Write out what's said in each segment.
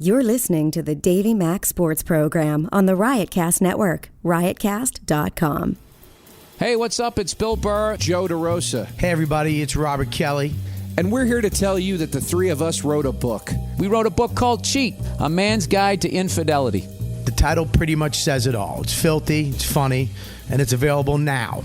You're listening to the Davey Mack Sports Program on the Riotcast Network, riotcast.com. Hey, what's up? It's Bill Burr, Joe DeRosa. Hey, everybody, it's Robert Kelly. And we're here to tell you that the three of us wrote a book. We wrote a book called Cheat, A Man's Guide to Infidelity. The title pretty much says it all. It's filthy, it's funny, and it's available now.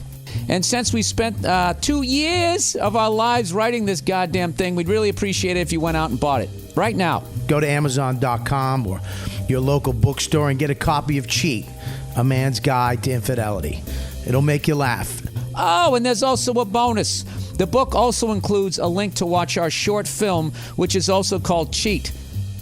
And since we spent 2 years of our lives writing this goddamn thing, we'd really appreciate it if you went out and bought it right now. Go to Amazon.com or your local bookstore and get a copy of Cheat, A Man's Guide to Infidelity. It'll make you laugh. Oh, and there's also a bonus. The book also includes a link to watch our short film, which is also called Cheat,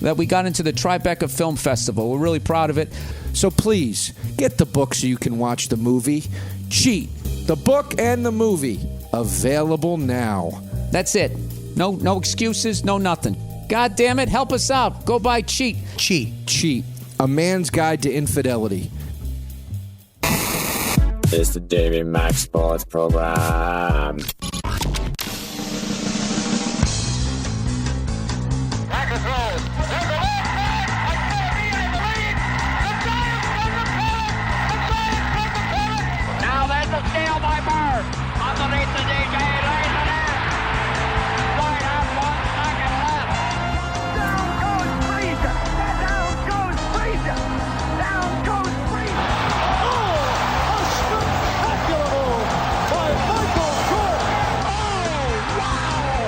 that we got into the Tribeca Film Festival. We're really proud of it. So please, get the book so you can watch the movie. Cheat, the book and the movie, available now. That's it. No excuses, no nothing. God damn it, help us out. Go buy Cheat. Cheat, A Man's Guide to Infidelity. It's the Davey Mack Sports Program. Now there's a steal by Bird. Underneath the DJ, lays it in. Right up, 1 second left. Down goes Freezer. Down goes Freezer. Down goes Freezer. Oh, a spectacular move by Michael Jordan. Oh, wow.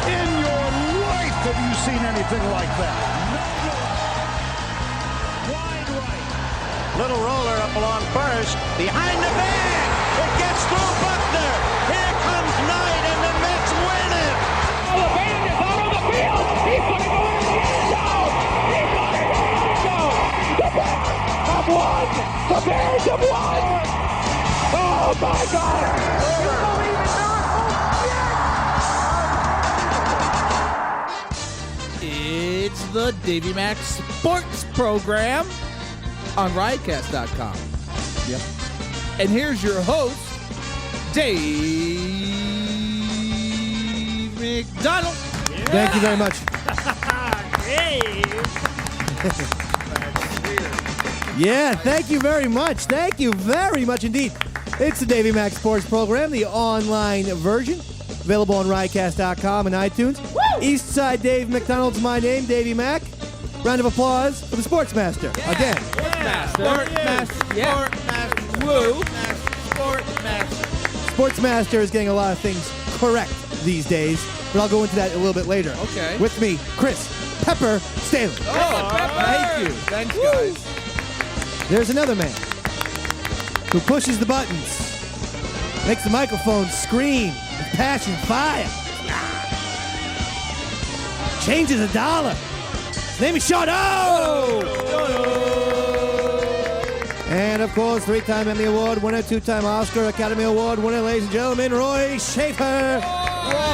In your life have you seen anything like that? Wide right. Little roller up along first. Behind the bag. It gets through Buckner. Here comes Knight, and the Mets win it. Oh, the band is out on the field. He's going to go in the end zone. He's going to go in the end zone. The Bears have won. The Bears have won. Oh, my God. You believe in miracles? Yes. It's the Davey Mack Sports Program on riotcast.com. Yep. And here's your host, Dave McDonald. Yeah. Thank you very much. Yeah, thank you very much. Thank you very much indeed. It's the Davey Mack Sports Program, the online version, available on riotcast.com and iTunes. Woo! Eastside Dave McDonald's my name, Davey Mack. Round of applause for the Sportsmaster. Yeah. Again. Sportsmaster. Yeah. Sportsmaster. Woo. Sportsmaster. Sportsmaster is getting a lot of things correct these days, but I'll go into that a little bit later. Okay. With me, Chris Pepper Staley. Oh, thank you. Thanks, guys. There's another man who pushes the buttons, makes the microphone scream with passion, fire. Changes a dollar. His name is Sean And, of course, 3-time Emmy Award winner, 2-time Oscar Academy Award winner, ladies and gentlemen, Roy Schaefer.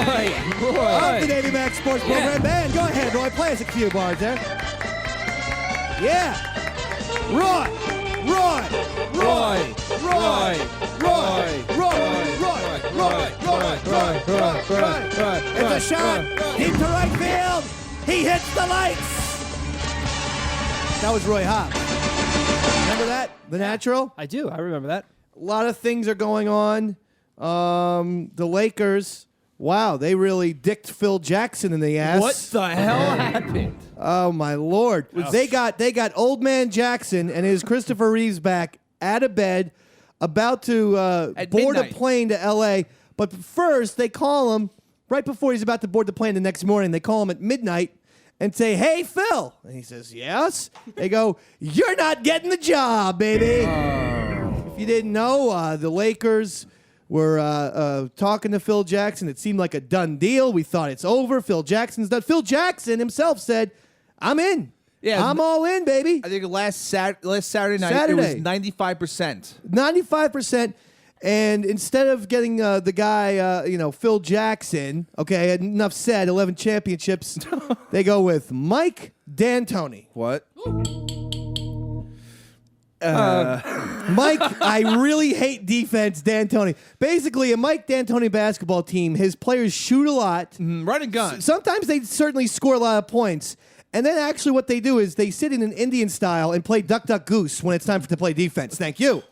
Roy. Of the Davey Mack Sports Program. Man, go ahead, Roy. Play us a few bars there. Yeah. Roy. It's a shot. Deep to right field. He hits the lights. That was Roy Hobbs. Remember that? The Natural? I do. I remember that. A lot of things are going on. The Lakers, wow, they really dicked Phil Jackson in the ass. What the hell happened? Oh, my Lord. They got old man Jackson and his Christopher Reeves back out of bed, about to board midnight. a plane to L.A., but first they call him, right before he's about to board the plane the next morning, they call him at midnight and say, "Hey, Phil." And he says, "Yes." They go, "You're not getting the job, baby." If you didn't know, the Lakers were talking to Phil Jackson. It seemed like a done deal. We thought it's over. Phil Jackson's done. Phil Jackson himself said, "I'm in. Yeah, I'm all in, baby." I think last Saturday night it was 95%. 95%. And instead of getting the guy, Phil Jackson, okay, enough said, 11 championships, they go with Mike D'Antoni. What? Mike, I really hate defense, D'Antoni. Basically, a Mike D'Antoni basketball team, his players shoot a lot. Run and gun. Sometimes they certainly score a lot of points. And then actually what they do is they sit in an Indian style and play duck, duck, goose when it's time to play defense. Thank you.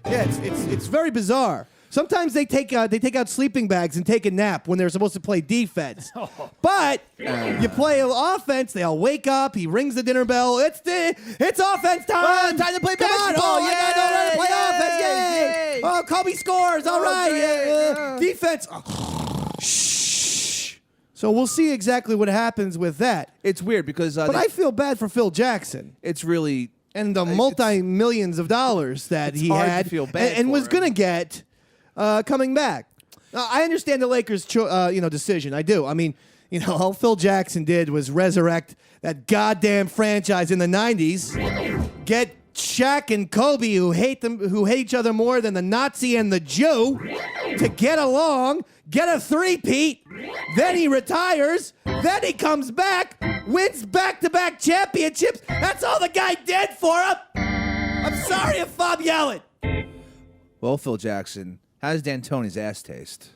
Yeah, it's very bizarre. Sometimes they take out sleeping bags and take a nap when they're supposed to play defense. But you play offense, they all wake up. He rings the dinner bell. It's offense time. Time to play Come basketball. on. Oh, I gotta know to play offense. Yay. Oh, Kobe scores. All right. Defense. Shh. So we'll see exactly what happens with that. It's weird because But I feel bad for Phil Jackson. it's really And the multi-millions of dollars that he hard to had feel bad and for was him. going to get coming back. I understand the Lakers' decision. I do. I mean, all Phil Jackson did was resurrect that goddamn franchise in the 90s, get Shaq and Kobe, who hate each other more than the Nazi and the Jew, to get along, get a three-peat. Then he retires. Then he comes back, wins back-to-back championships. That's all the guy did for him. I'm sorry if I'm yelling. well, Phil Jackson. How does D'Antoni's ass taste?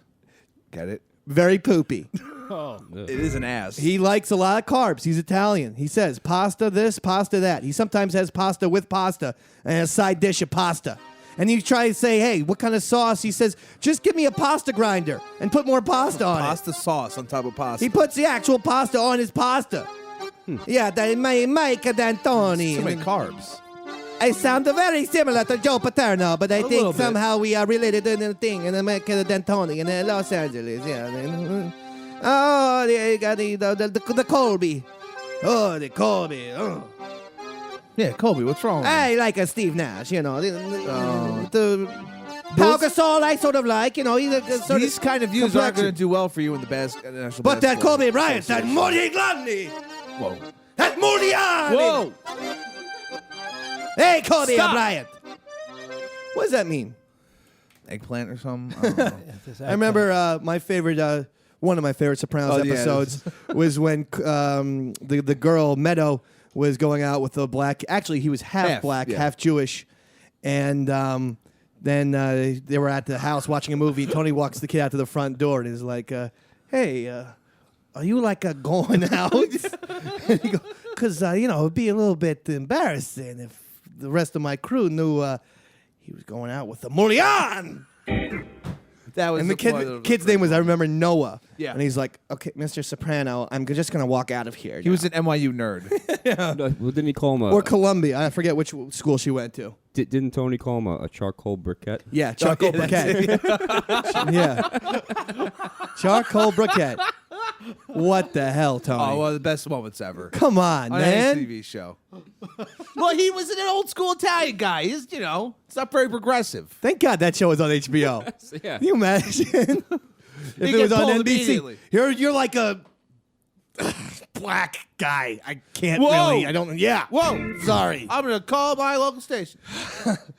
Get it? Very poopy. It is an ass. He likes a lot of carbs. He's Italian. He says pasta this, pasta that. He sometimes has pasta with pasta and a side dish of pasta. And you try to say, hey, what kind of sauce? He says, just give me a pasta grinder and put more pasta on it. Pasta sauce on top of pasta. He puts the actual pasta on his pasta. Yeah, Mike D'Antoni. so many carbs. I sound very similar to Joe Paterno, but I little think bit. somehow we are related in the thing, and Mike D'Antoni in Los Angeles. Yeah. Oh, they got the Colby. Oh, the Colby. Oh. Yeah, Kobe, what's wrong with him? I like a Steve Nash, The Pau Gasol, I sort of like, he's a sort These of kind of views aren't going complexion. to do well for you in the national But that basketball Kobe Bryant, that association. Moody Gladney, Whoa. that Moody Whoa. Hey, Kobe Stop. Bryant. What does that mean? Eggplant or something? I don't know. I remember my favorite, one of my favorite Sopranos Oh, yeah, episodes was when the girl Meadow was going out with the black. Actually, he was half black, yeah. half Jewish, and then they were at the house watching a movie. Tony walks the kid out to the front door and is like, "Hey, are you like going out?" Because it'd be a little bit embarrassing if the rest of my crew knew he was going out with the Morian. That was And the part of the- kid's name was, I remember, Noah. Yeah. And he's like, okay, Mr. Soprano, I'm just going to walk out of here. He was an NYU nerd. Well, didn't he call him Or Columbia. I forget which school she went to. Didn't Tony call him a charcoal briquette? Yeah, charcoal briquette. Yeah. Charcoal briquette. What the hell, Tony? Oh, one of the best moments ever. Come on, On man. any TV show. Well, he was an old school Italian guy. He's, it's not very progressive. Thank God that show was on HBO. Yeah. Can you imagine? If You it get was on pulled NBC. immediately. You're like a black guy. I can't Whoa. really. I don't. Yeah. Whoa. Sorry. I'm going to call my local station.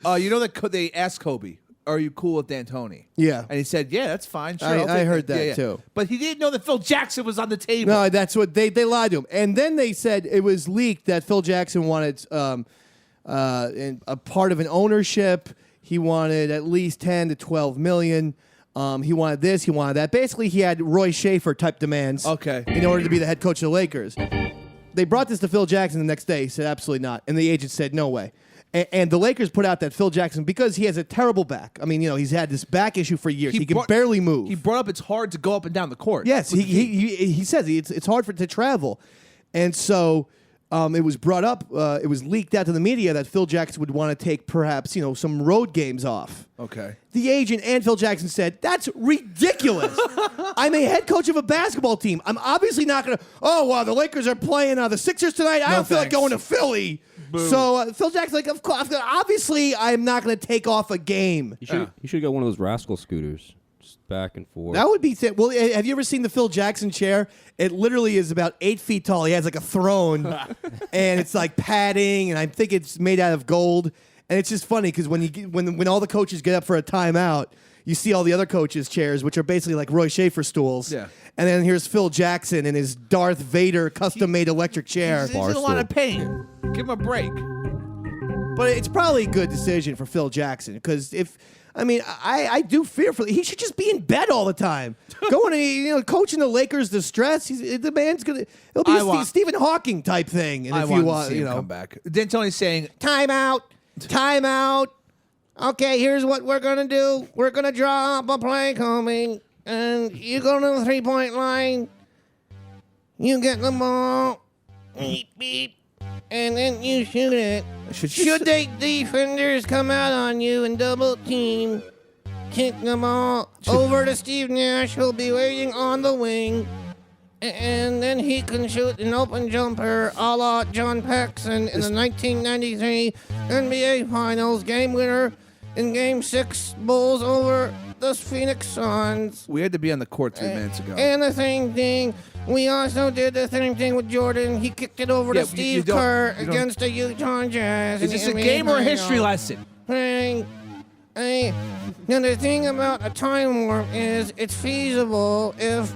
You know that they asked Kobe, are you cool with D'Antoni? Yeah. And he said, yeah, that's fine. Sure, I I'll take heard it." that, Yeah, yeah. too. But he didn't know that Phil Jackson was on the table. No, that's what they lied to him, and then they said it was leaked that Phil Jackson wanted a part of an ownership. He wanted at least 10 to 12 million. He wanted this. He wanted that. Basically, he had Roy Schaefer type demands. Okay. In order to be the head coach of the Lakers, they brought this to Phil Jackson the next day. He said absolutely not, and the agent said no way. And the Lakers put out that Phil Jackson, because he has a terrible back. I mean, he's had this back issue for years. He can barely move. He brought up it's hard to go up and down the court. Yes, he says it's hard to travel, and so it was brought up. It was leaked out to the media that Phil Jackson would want to take perhaps some road games off. Okay. The agent and Phil Jackson said that's ridiculous. I'm a head coach of a basketball team. I'm obviously not going to. Oh wow, the Lakers are playing the Sixers tonight. I don't feel like thanks. going to Philly. So Phil Jackson's like, of course, obviously, I'm not going to take off a game. You should get one of those rascal scooters, just back and forth. That would be well. Have you ever seen the Phil Jackson chair? It literally is about 8 feet tall. He has like a throne, and it's like padding, and I think it's made out of gold. And it's just funny because when all the coaches get up for a timeout, you see all the other coaches' chairs, which are basically like Roy Schaefer stools. Yeah. And then here's Phil Jackson in his Darth Vader custom-made electric chair. He's in a lot of pain. Give him a break. But it's probably a good decision for Phil Jackson because I mean, I do fear for. He should just be in bed all the time, going to coaching the Lakers to stress. The man's gonna. It'll be a Stephen Hawking type thing. And I if want you to want, see him come back. D'Antoni's saying, "Timeout, timeout." Okay, here's what we're gonna do. We're gonna draw up a play coming, and you go to the 3-point line. You get the ball, beep beep, and then you shoot it. Should they defenders come out on you and double team, kick the ball over to Steve Nash, who'll be waiting on the wing, and then he can shoot an open jumper a la John Paxson in the 1993 NBA Finals game winner in Game 6 Bulls over the Phoenix Suns. We had to be on the court 3 minutes ago. And the same thing, we also did the same thing with Jordan. He kicked it over to Steve Kerr against the Utah Jazz. Is this a game or a history lesson? Now, the thing about a time warp is it's feasible if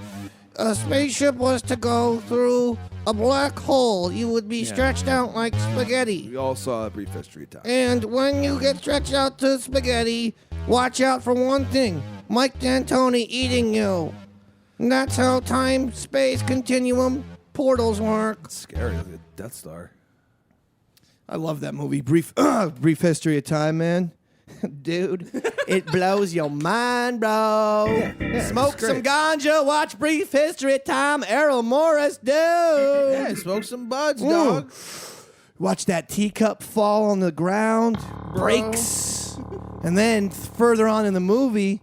a spaceship was to go through a black hole. You would be stretched out like spaghetti. We all saw a brief history of time. And when you get stretched out to spaghetti, watch out for one thing. Mike D'Antoni eating you. And that's how time, space, continuum, portals work. It's scary, like a Death Star. I love that movie. Brief history of time, man. Dude, it blows your mind, bro. Smoke some ganja, watch Brief History of Time, Errol Morris, dude. Yeah, smoke some buds, dog. Watch that teacup fall on the ground, breaks. And then further on in the movie,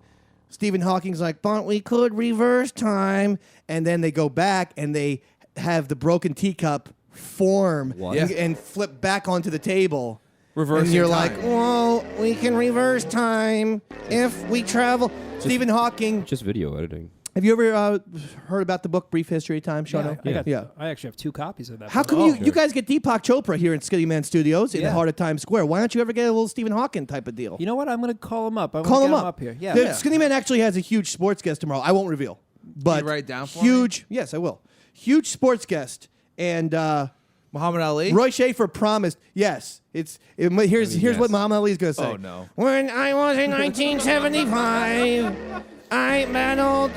Stephen Hawking's like, but we could reverse time. And then they go back and they have the broken teacup form and flip back onto the table. Reversing and you're time. Like, well, we can reverse time if we travel. Stephen Hawking. Just video editing. Have you ever heard about the book Brief History of Time, Shono? Yeah. I actually have 2 copies of that. How come you guys get Deepak Chopra here in Skitty Man Studios in the heart of Times Square? Why don't you ever get a little Stephen Hawking type of deal? You know what? I'm going to call him up. Call him up here. Yeah. Skinny Man actually has a huge sports guest tomorrow. I won't reveal. But Can you write it down for me? me? Yes, I will. Huge sports guest. And Muhammad Ali? Roy Schaefer promised. Yes. Here's what Muhammad Ali is going to say. Oh, no. When I was in 1975, I battled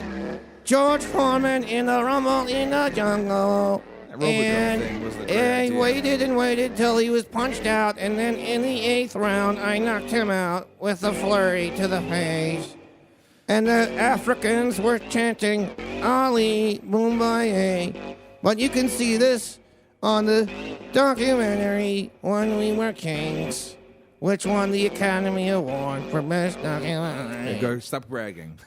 George Foreman in the Rumble in the Jungle. And I waited and waited till he was punched out, and then in the 8th round, I knocked him out with a flurry to the face. And the Africans were chanting, Ali, Mumbai. But you can see this on the documentary When We Were Kings, which won the Academy Award for Best Documentary. Stop bragging.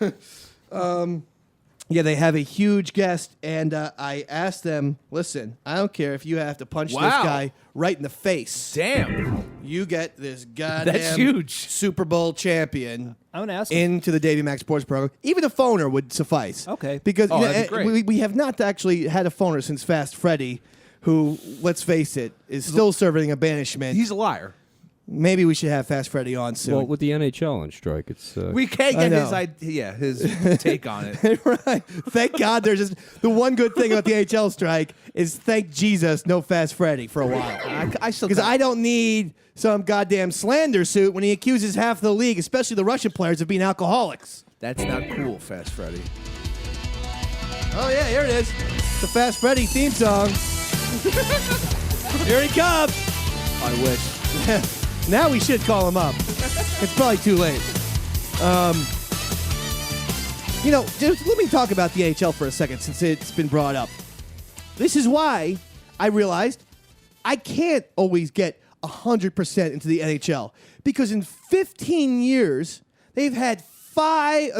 Yeah, they have a huge guest, and I asked them, listen, I don't care if you have to punch this guy right in the face. Damn. You get this goddamn That's huge. Super Bowl champion I'm gonna ask him. into the Davey Max Sports program. Even a phoner would suffice. Okay. Because that'd be great. we have not actually had a phoner since Fast Freddy, who, let's face it, is still serving a banishment. He's a liar. Maybe we should have Fast Freddy on soon. Well, with the NHL on strike, it's We can't get his take on it. Right. Thank God there's just the one good thing about the NHL strike is thank Jesus no Fast Freddy for a while. Because I don't need some goddamn slander suit when he accuses half the league, especially the Russian players, of being alcoholics. That's not cool, Fast Freddy. Oh yeah, here it is. The Fast Freddy theme song. Here he comes. I wish. Now we should call him up. It's probably too late. Just let me talk about the NHL for a second since it's been brought up. This is why I realized I can't always get 100% into the NHL because in 15 years, they've had 3,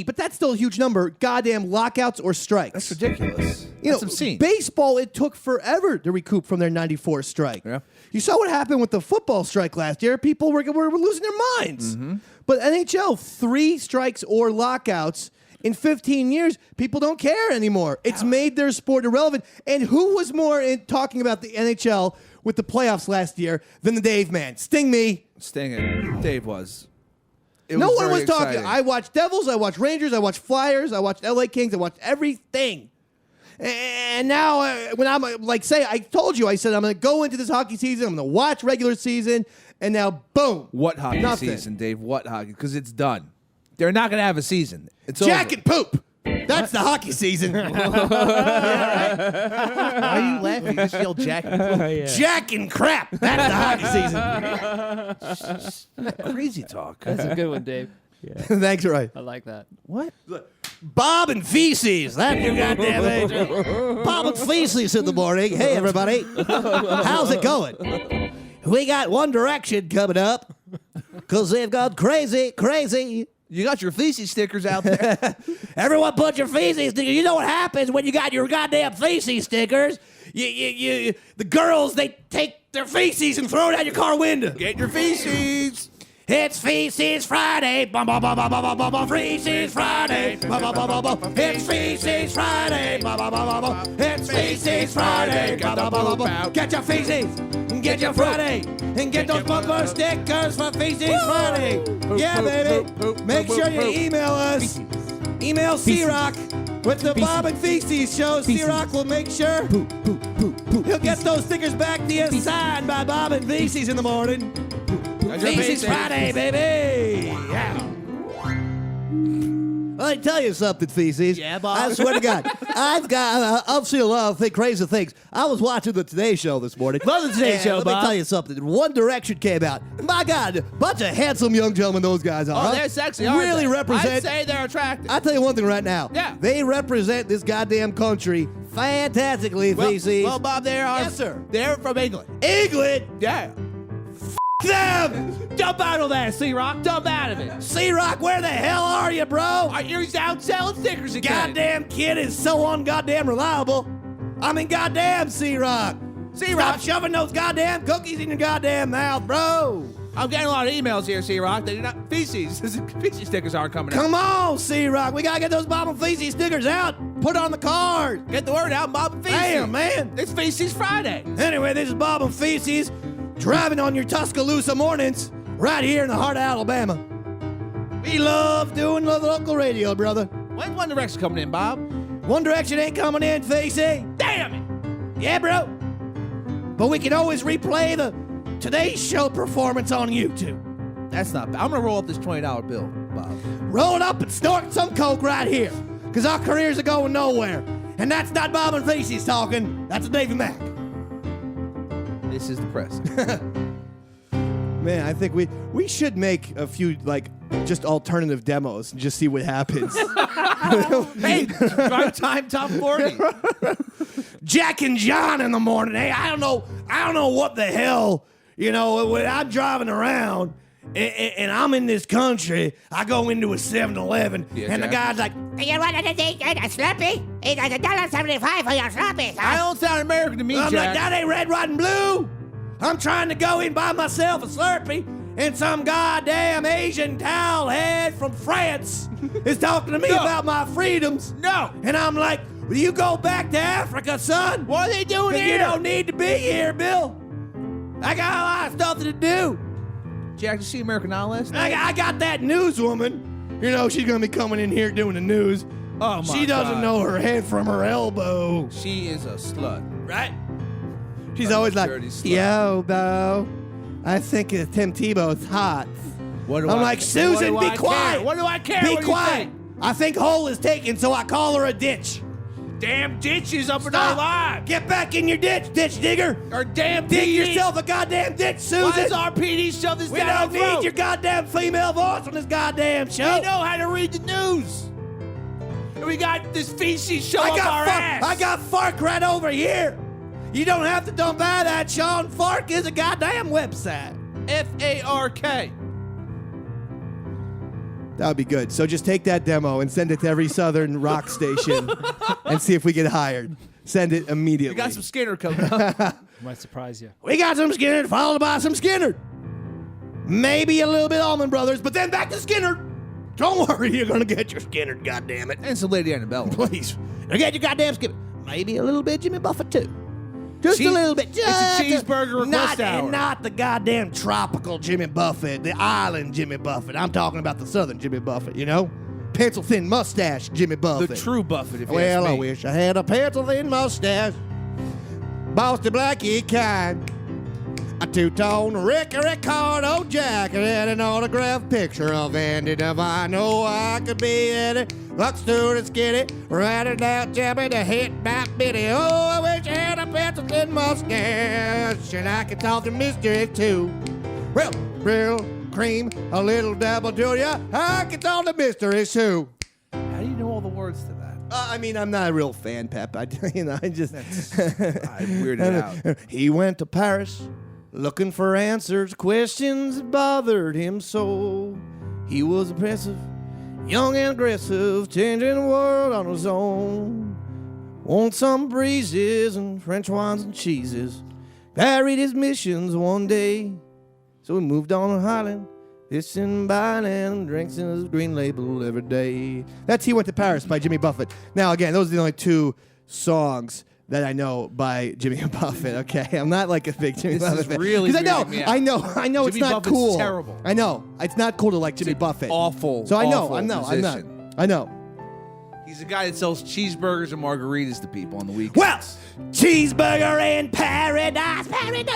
but that's still a huge number, goddamn lockouts or strikes. That's ridiculous. That's obscene. Baseball, it took forever to recoup from their 94 strike. Yeah. You saw what happened with the football strike last year. People were losing their minds. Mm-hmm. But NHL, 3 strikes or lockouts in 15 years, people don't care anymore. It's made their sport irrelevant. And who was more talking about the NHL with the playoffs last year than the Dave man? Sting me. Sting it. Dave was. No one was talking. I watched Devils, I watched Rangers, I watched Flyers, I watched LA Kings, I watched everything. And now, when I'm say, I told you, I said I'm going to go into this hockey season. I'm going to watch regular season, and now, boom. What hockey Nothing. season, Dave? What hockey? Because it's done. They're not going to have a season. It's Jack over. and poop. That's the hockey season. Why are you laughing? You just yelled Jack and poop. Jack and crap. That's the hockey season. Crazy talk. That's a good one, Dave. Thanks, Roy. I like that. What? Bob and Feces. That's your goddamn age. Bob and Feces in the morning. Hey, everybody. How's it going? We got One Direction coming up because they've gone crazy. You got your feces stickers out there. Everyone put your feces stickers. You know what happens when you got your goddamn feces stickers? The girls, they take their feces and throw it out your car window. Get your feces. It's Feces Friday. Bum, bum, bum, bum, bum, bum, bum, Feces Friday. Bum, bum, bum, bum, bum. It's Feces Friday. Bum, bum, bum, bum, bum. It's Feces Friday. Bum, bum, bum, bum. Get your feces. Get your Friday. And get those bumper stickers for Feces Friday. Yeah, baby. Make sure you email us. Email C-Rock with the Bob and Feces show. C-Rock will make sure he'll get those stickers back to you signed by Bob and Feces in the morning. Feces Friday, baby! Yeah. Let me tell you something, Feces. Yeah, Bob. I swear to God, I've seen a lot of crazy things. I was watching the Today Show this morning. Love the Today Show, Let me Bob. tell you something. One Direction came out. My God, bunch of handsome young gentlemen those guys are. Oh, huh? they're sexy, aren't Really they? represent. I'd say they're attractive. I'll tell you one thing right now. Yeah. They represent this goddamn country fantastically, Feces. Well, Bob, they are. Yes, sir. They're from England. England! Yeah. Them! Jump out of that, C-Rock. Jump out of it. C-Rock, where the hell are you, bro? You're out selling stickers again. Goddamn kid is so ungoddamn reliable. I mean, goddamn C-Rock. Stop shoving those goddamn cookies in your goddamn mouth, bro. I'm getting a lot of emails here, C-Rock. They're not feces. Feces stickers aren't coming out. Come on, C-Rock. We gotta get those Bob and Feces stickers out. Put on the card. Get the word out, Bob and Feces. Damn, man. It's Feces Friday. Anyway, this is Bob and Feces driving on your Tuscaloosa mornings right here in the heart of Alabama. We love doing the local radio, brother. When's One Direction coming in, Bob? One Direction ain't coming in, Facey. Damn it. Yeah, bro. But we can always replay the Today Show performance on YouTube. That's not bad. I'm going to roll up this $20 bill, Bob. Roll it up and snort some coke right here, because our careers are going nowhere. And that's not Bob and Feces talking. That's Davey Mack. This is depressing. Man, I think we should make a few, just alternative demos and just see what happens. Hey, drive time top 40. Jack and John in the morning. Hey, I don't know what the hell, when I'm driving around and I'm in this country, I go into a 7-Eleven and the guy's like, You want a Slurpee? It's $1.75 for your Slurpee, I don't sound American to me, I'm Jack. like, that ain't red, white, and blue. I'm trying to go in buy myself a Slurpee, and some goddamn Asian towel head from France is talking to me about my freedoms. No. And I'm like, will you go back to Africa, son? What are they doing here? You don't need to be here, Bill. I got a lot of stuff to do. Jack, you see American Idol last night? I got that newswoman. She's going to be coming in here doing the news. Oh, my She doesn't God. know her head from her elbow. She is a slut. Right? She's always like, dirty slut. yo, Bo, I think Tim Tebow's hot. What do I'm I like, care? Susan, What do be I quiet. care? What do I care? Be what do you quiet. say? I think hole is taken, so I call her a ditch. Damn ditch is up in our Stop. lives. Get back in your ditch, ditch digger. Or damn Dig PD. yourself a goddamn ditch, Susan. Why does our PD shove this We down don't our throat? need your goddamn female voice on this goddamn show. We know how to read the news. And we got this feces show up our ass. I got Fark right over here. You don't have to dump by that, Sean. Fark is a goddamn website. F-A-R-K. That would be good. So just take that demo and send it to every Southern rock station and see if we get hired. Send it immediately. We got some Skinner coming up. Might surprise you. We got some Skinner, followed by some Skinner. Maybe a little bit Allman Brothers, but then back to Skinner. Don't worry, you're going to get your Skinner, goddammit. And some Lady Annabelle. Please. You get your goddamn Skinner. Maybe a little bit Jimmy Buffett, too. Just a little bit. It's a cheeseburger request not, hour. And not the goddamn tropical Jimmy Buffett, the island Jimmy Buffett. I'm talking about the southern Jimmy Buffett, pencil-thin mustache, Jimmy Buffett. The true Buffett, if you Well, ask I me. wish I had a pencil-thin mustache. Boston Blackie kind. A two-tone Ricky Ricardo jacket and an autographed picture of Andy Devine. Oh, I could be Eddie, Luck Stewart and Skinny, riding out jamming the hit by Biddy. Oh, I wish I had a pencil-thin mustache and I could talk to mystery too. Well, real cream, a little dabble Julia, I could talk to mystery too. How do you know all the words to that? I mean, I'm not a real fan, Pep. I just I weirded out. He went to Paris looking for answers. Questions bothered him so. He was impressive, young and aggressive, changing the world on his own. Want some breezes and French wines and cheeses. Varied his missions one day, so he moved on to Highland. Fishing, buying, and drinks in his green label every day. That's He Went to Paris by Jimmy Buffett. Now, again, those are the only two songs that I know by Jimmy Buffett. Okay, I'm not like a big Jimmy This Buffett is fan. really 'Cause weirding me out. I know, it's Jimmy not Buffett's cool. terrible. I know it's not cool to like Jimmy Buffett. Awful. So I know, awful I'm not. musician. I know. He's a guy that sells cheeseburgers and margaritas to people on the weekends. Well, cheeseburger in paradise,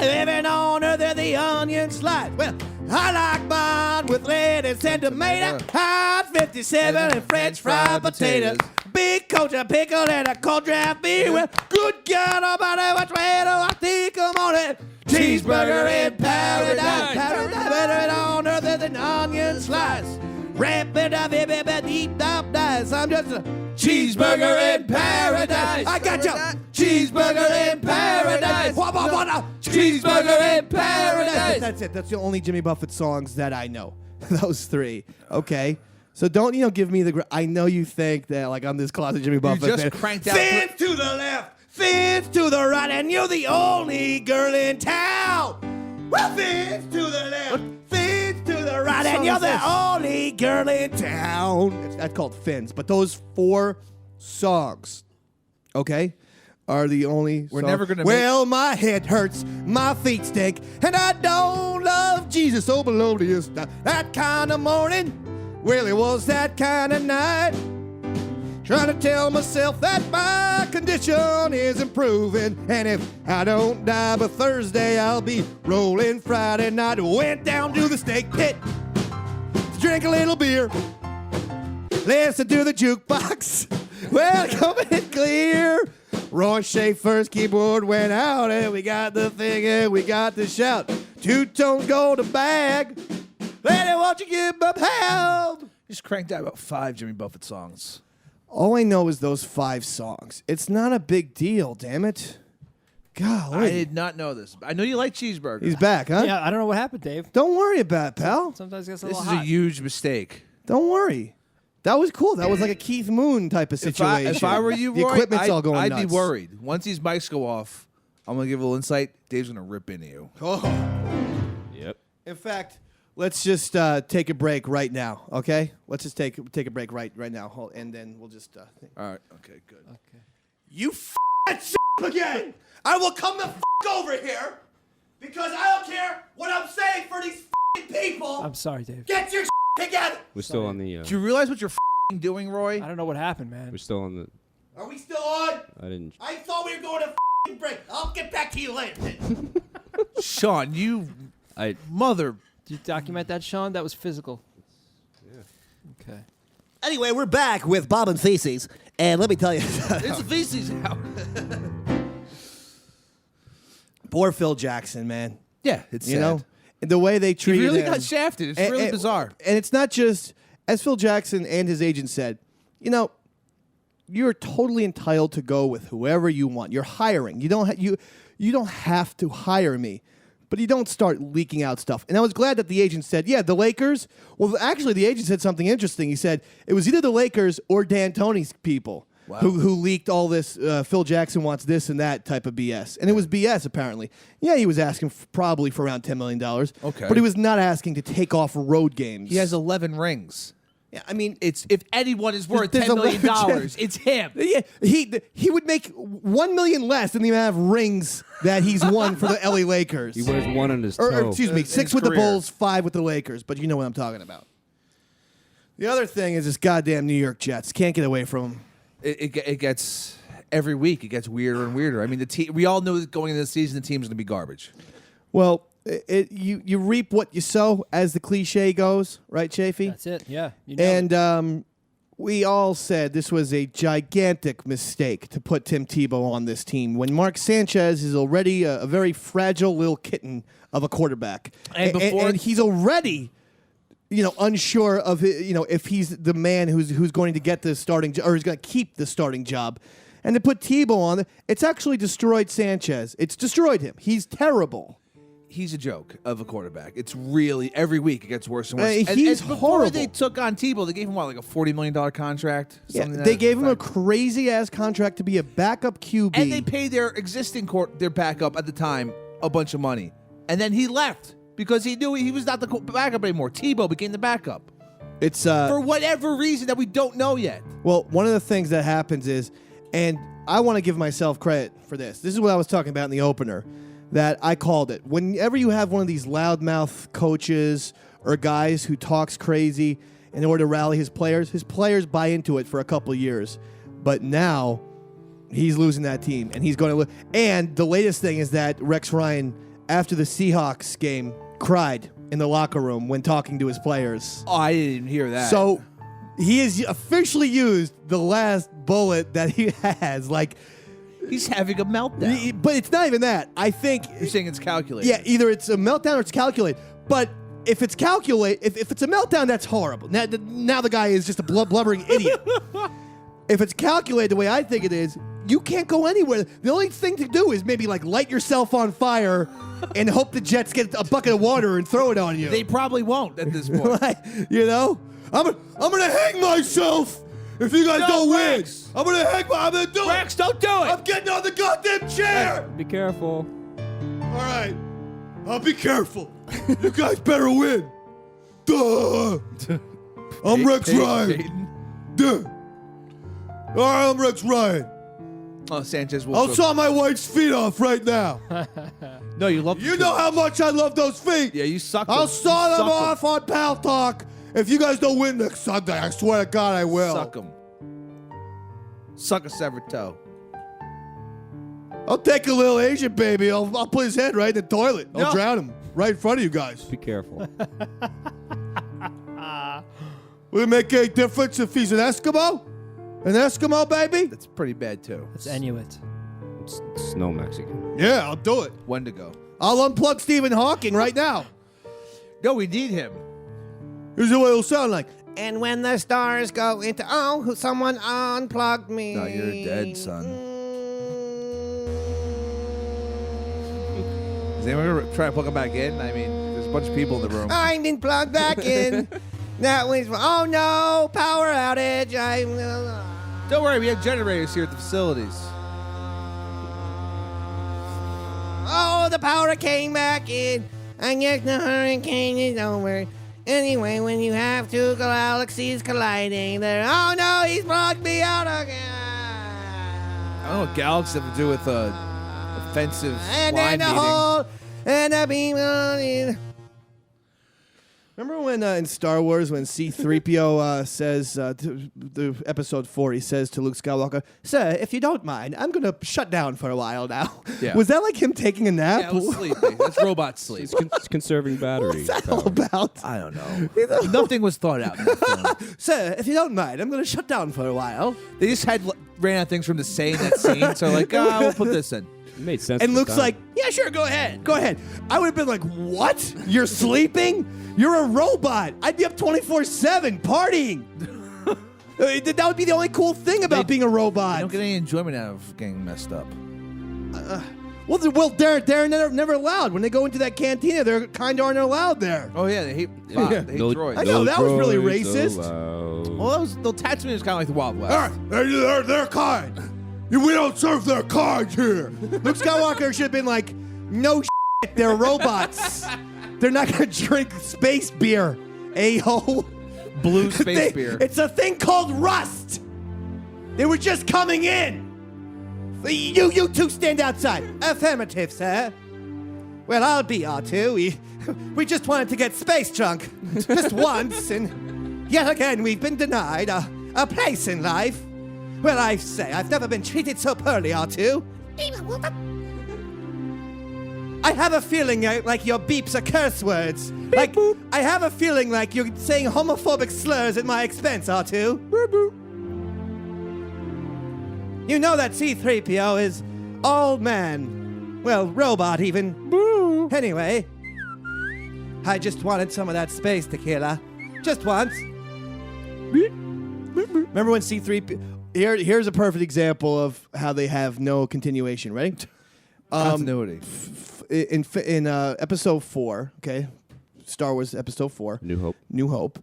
living on earth are the onion slice. Well, I like mine with lettuce and tomato, hot 57 and French fried potatoes, big coach of pickle and a cold draft beer. Well, good God Almighty, which way do I think I'm on it? Cheeseburger in paradise, living on earth are the onion slice. Rapid up, deep up, dice. I'm just a cheeseburger in paradise. I got you. Cheeseburger in paradise. Cheeseburger in paradise. That's it. That's the only Jimmy Buffett songs that I know. Those three. Okay. So don't give me the. I know you think that like I'm this closet Jimmy Buffett. You just fan. cranked out. Fins to the left, fins to the right, and you're the only girl in town. Well, fins to the left, fins to the right, and you're the only girl in town. That's called Fins. But those 4 songs, okay, are the only. We're songs. never gonna. Well, my head hurts, my feet stink, and I don't love Jesus so melodious. That kind of morning, well, it was that kind of night. Trying to tell myself that my condition is improving. And if I don't die by Thursday, I'll be rolling Friday night. Went down to the steak pit to drink a little beer. Listen to the jukebox. Well, coming in clear. Roy Schaefer's keyboard went out, and we got the thing, and we got the shout. 2 tones gold a bag. Lady, won't you give me help? Just cranked out about 5 Jimmy Buffett songs. All I know is those 5 songs. It's not a big deal, damn it. Golly. I did not know this. I know you like cheeseburgers. He's back, huh? Yeah, I don't know what happened, Dave. Don't worry about it, pal. Sometimes it gets a This little is hot. a huge mistake. Don't worry. That was cool. That was like a Keith Moon type of situation. If I were you, the Roy, equipment's all going I'd nuts. be worried. Once these mics go off, I'm going to give a little insight. Dave's going to rip into you. Oh. Yep. In fact, let's just take a break right now, okay? Let's just take a break right now, and then we'll just. All right. Okay, good. Okay. You that again! I will come the over here because I don't care what I'm saying for these people. I'm sorry, Dave. Get your together. We're still on the. Do you realize what you're doing, Roy? I don't know what happened, man. We're still on the. Are we still on? I didn't. I thought we were going to break. I'll get back to you later. Sean, you mother. Did you document that, Sean? That was physical. Yeah. Okay. Anyway, we're back with Bob and Feces, and let me tell you. It's Feces out. Poor Phil Jackson, man. Yeah, it's you sad. know the way they He treated really him. got shafted. It's really bizarre. And it's not just, as Phil Jackson and his agent said, you're totally entitled to go with whoever you want. You're hiring. You don't have to hire me, but you don't start leaking out stuff. And I was glad that the agent said, yeah, the Lakers. Well, actually, the agent said something interesting. He said it was either the Lakers or D'Antoni's people. Wow. Who leaked all this Phil Jackson wants this and that type of BS. And it was BS, apparently. Yeah, he was asking probably for around $10 million. Okay. But he was not asking to take off road games. He has 11 rings. Yeah, I mean, It's if anyone is worth There's $10 million, 11 it's him. yeah, he would make $1 million less than the amount of rings that he's won for the LA Lakers. He wears one on his toe. or excuse me, In 6 his with the career. Bulls, 5 with the Lakers. But you know what I'm talking about. The other thing is this goddamn New York Jets. Can't get away from them. It gets every week. It gets weirder and weirder. I mean, we all knew that going into the season, the team's going to be garbage. Well, you reap what you sow, as the cliche goes, right, Chafee? That's it. Yeah. You nailed it. And we all said this was a gigantic mistake to put Tim Tebow on this team when Mark Sanchez is already a very fragile little kitten of a quarterback, And before- and he's already, unsure of if he's the man who's going to get the starting or who's going to keep the starting job, and to put Tebow on it's actually destroyed Sanchez. It's destroyed him. He's terrible. He's a joke of a quarterback. It's really every week it gets worse and worse. He's and before horrible. they took on Tebow, they gave him like a $40 million contract. Yeah, Something to they that gave him a effect. crazy ass contract to be a backup QB, And they paid their existing their backup at the time a bunch of money, and then he left because he knew he was not the backup anymore. Tebow became the backup It's for whatever reason that we don't know yet. Well, one of the things that happens is, and I want to give myself credit for this. This is what I was talking about in the opener, that I called it. Whenever you have one of these loudmouth coaches or guys who talks crazy in order to rally his players buy into it for a couple of years. But now he's losing that team, and he's going to lose. And the latest thing is that Rex Ryan, after the Seahawks game, cried in the locker room when talking to his players. Oh, I didn't even hear that. So he has officially used the last bullet that he has. Like, he's having a meltdown. But it's not even that. I think You're saying it's calculated. yeah, either it's a meltdown or it's calculated. But if it's calculated, if it's a meltdown, that's horrible. Now the guy is just a blubbering idiot. If it's calculated the way I think it is, you can't go anywhere. The only thing to do is maybe like light yourself on fire and hope the Jets get a bucket of water and throw it on you. They probably won't at this point. I'm gonna hang myself if you guys don't Rex. win. I'm gonna do it. Rex, don't do it. I'm getting on the goddamn chair. Be careful. All right, I'll be careful. You guys better win. Duh. I'm Rex Ryan. Duh. All right, I'm Rex Ryan. Oh, Sanchez will. I'll saw my wife's feet off right now. No, you love. You know how much I love those feet. Yeah, you suck. I'll saw them off on Pal Talk. If you guys don't win next Sunday, I swear to God I will. Suck them. Suck a severed toe. I'll take a little Asian baby. I'll put his head right in the toilet. I'll No. drown him right in front of you guys. Be careful. Will it make any difference if he's an Eskimo? An Eskimo baby? That's pretty bad too. It's Inuit. It's snow Mexican. Yeah, I'll do it. Wendigo. I'll unplug Stephen Hawking right now. No, we need him. Here's what it'll sound like. And when the stars go into someone unplugged me. No, you're dead, son. Is anyone gonna try to plug him back in? I mean, there's a bunch of people in the room. I didn't plug back in. That was no power outage. Don't worry, we have generators here at the facilities. Oh, the power came back in. I guess the hurricane is over. Anyway, when you have two galaxies colliding, there. Oh no, he's plugged me out again. I don't know what galaxies have to do with offensive And line then the meeting. hole and the beam on it. Remember when in Star Wars when C-3PO says to the episode 4, he says to Luke Skywalker, "Sir, if you don't mind, I'm going to shut down for a while now." Yeah. Was that like him taking a nap? Yeah, it was sleeping. That's robot sleep. It's conserving battery. What's that all about? I don't know. Nothing was thought out in that film. Sir, if you don't mind, I'm going to shut down for a while. They just ran out of things from the say in that scene, so like, we'll put this in. It made sense. And at the Luke's time. like, "Yeah, sure, go ahead. Go ahead." I would have been like, "What? You're sleeping? You're a robot. I'd be up 24/7 partying." That would be the only cool thing about being a robot. I don't get any enjoyment out of getting messed up. Well, they're never allowed. When they go into that cantina, they're kind of aren't allowed there. Oh yeah, they hate, they hate droids. I know, that was really droids racist. allowed. Well, the Tatooine was kind of like the Wild West. They're kind. We don't serve their kind here. Luke Skywalker should have been like, "No shit, they're robots. They're not going to drink space beer, a-hole." Blue space beer. It's a thing called rust. They were just coming in. You two stand outside. Affirmative, sir. Well, I'll be R2. We just wanted to get space drunk. Just once, and Yet again, we've been denied a place in life. Well, I say, I've never been treated so poorly, R2. I have a feeling like your beeps are curse words. Like, I have a feeling like you're saying homophobic slurs at my expense, R2. You know that C-3PO is old man. Well, robot even. Anyway, I just wanted some of that space tequila. Just once. Remember when C-3PO... Here's a perfect example of how they have no continuation. Ready? Continuity. In episode 4, okay, Star Wars episode 4, New Hope.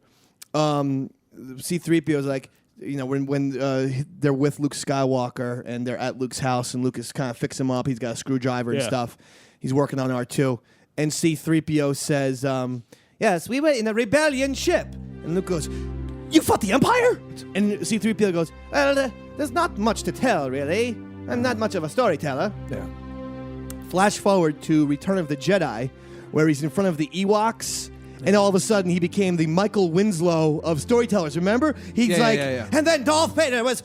C-3PO is like, you know, when they're with Luke Skywalker and they're at Luke's house and Luke is kind of fixing him up. He's got a screwdriver and stuff. He's working on R2. And C-3PO says, yes, we were in a rebellion ship. And Luke goes, you fought the Empire? And C-3PO goes, well, there's not much to tell, really. I'm not much of a storyteller. Yeah. Flash forward to Return of the Jedi, where he's in front of the Ewoks, and all of a sudden he became the Michael Winslow of storytellers. Remember? He's and then Darth Vader was,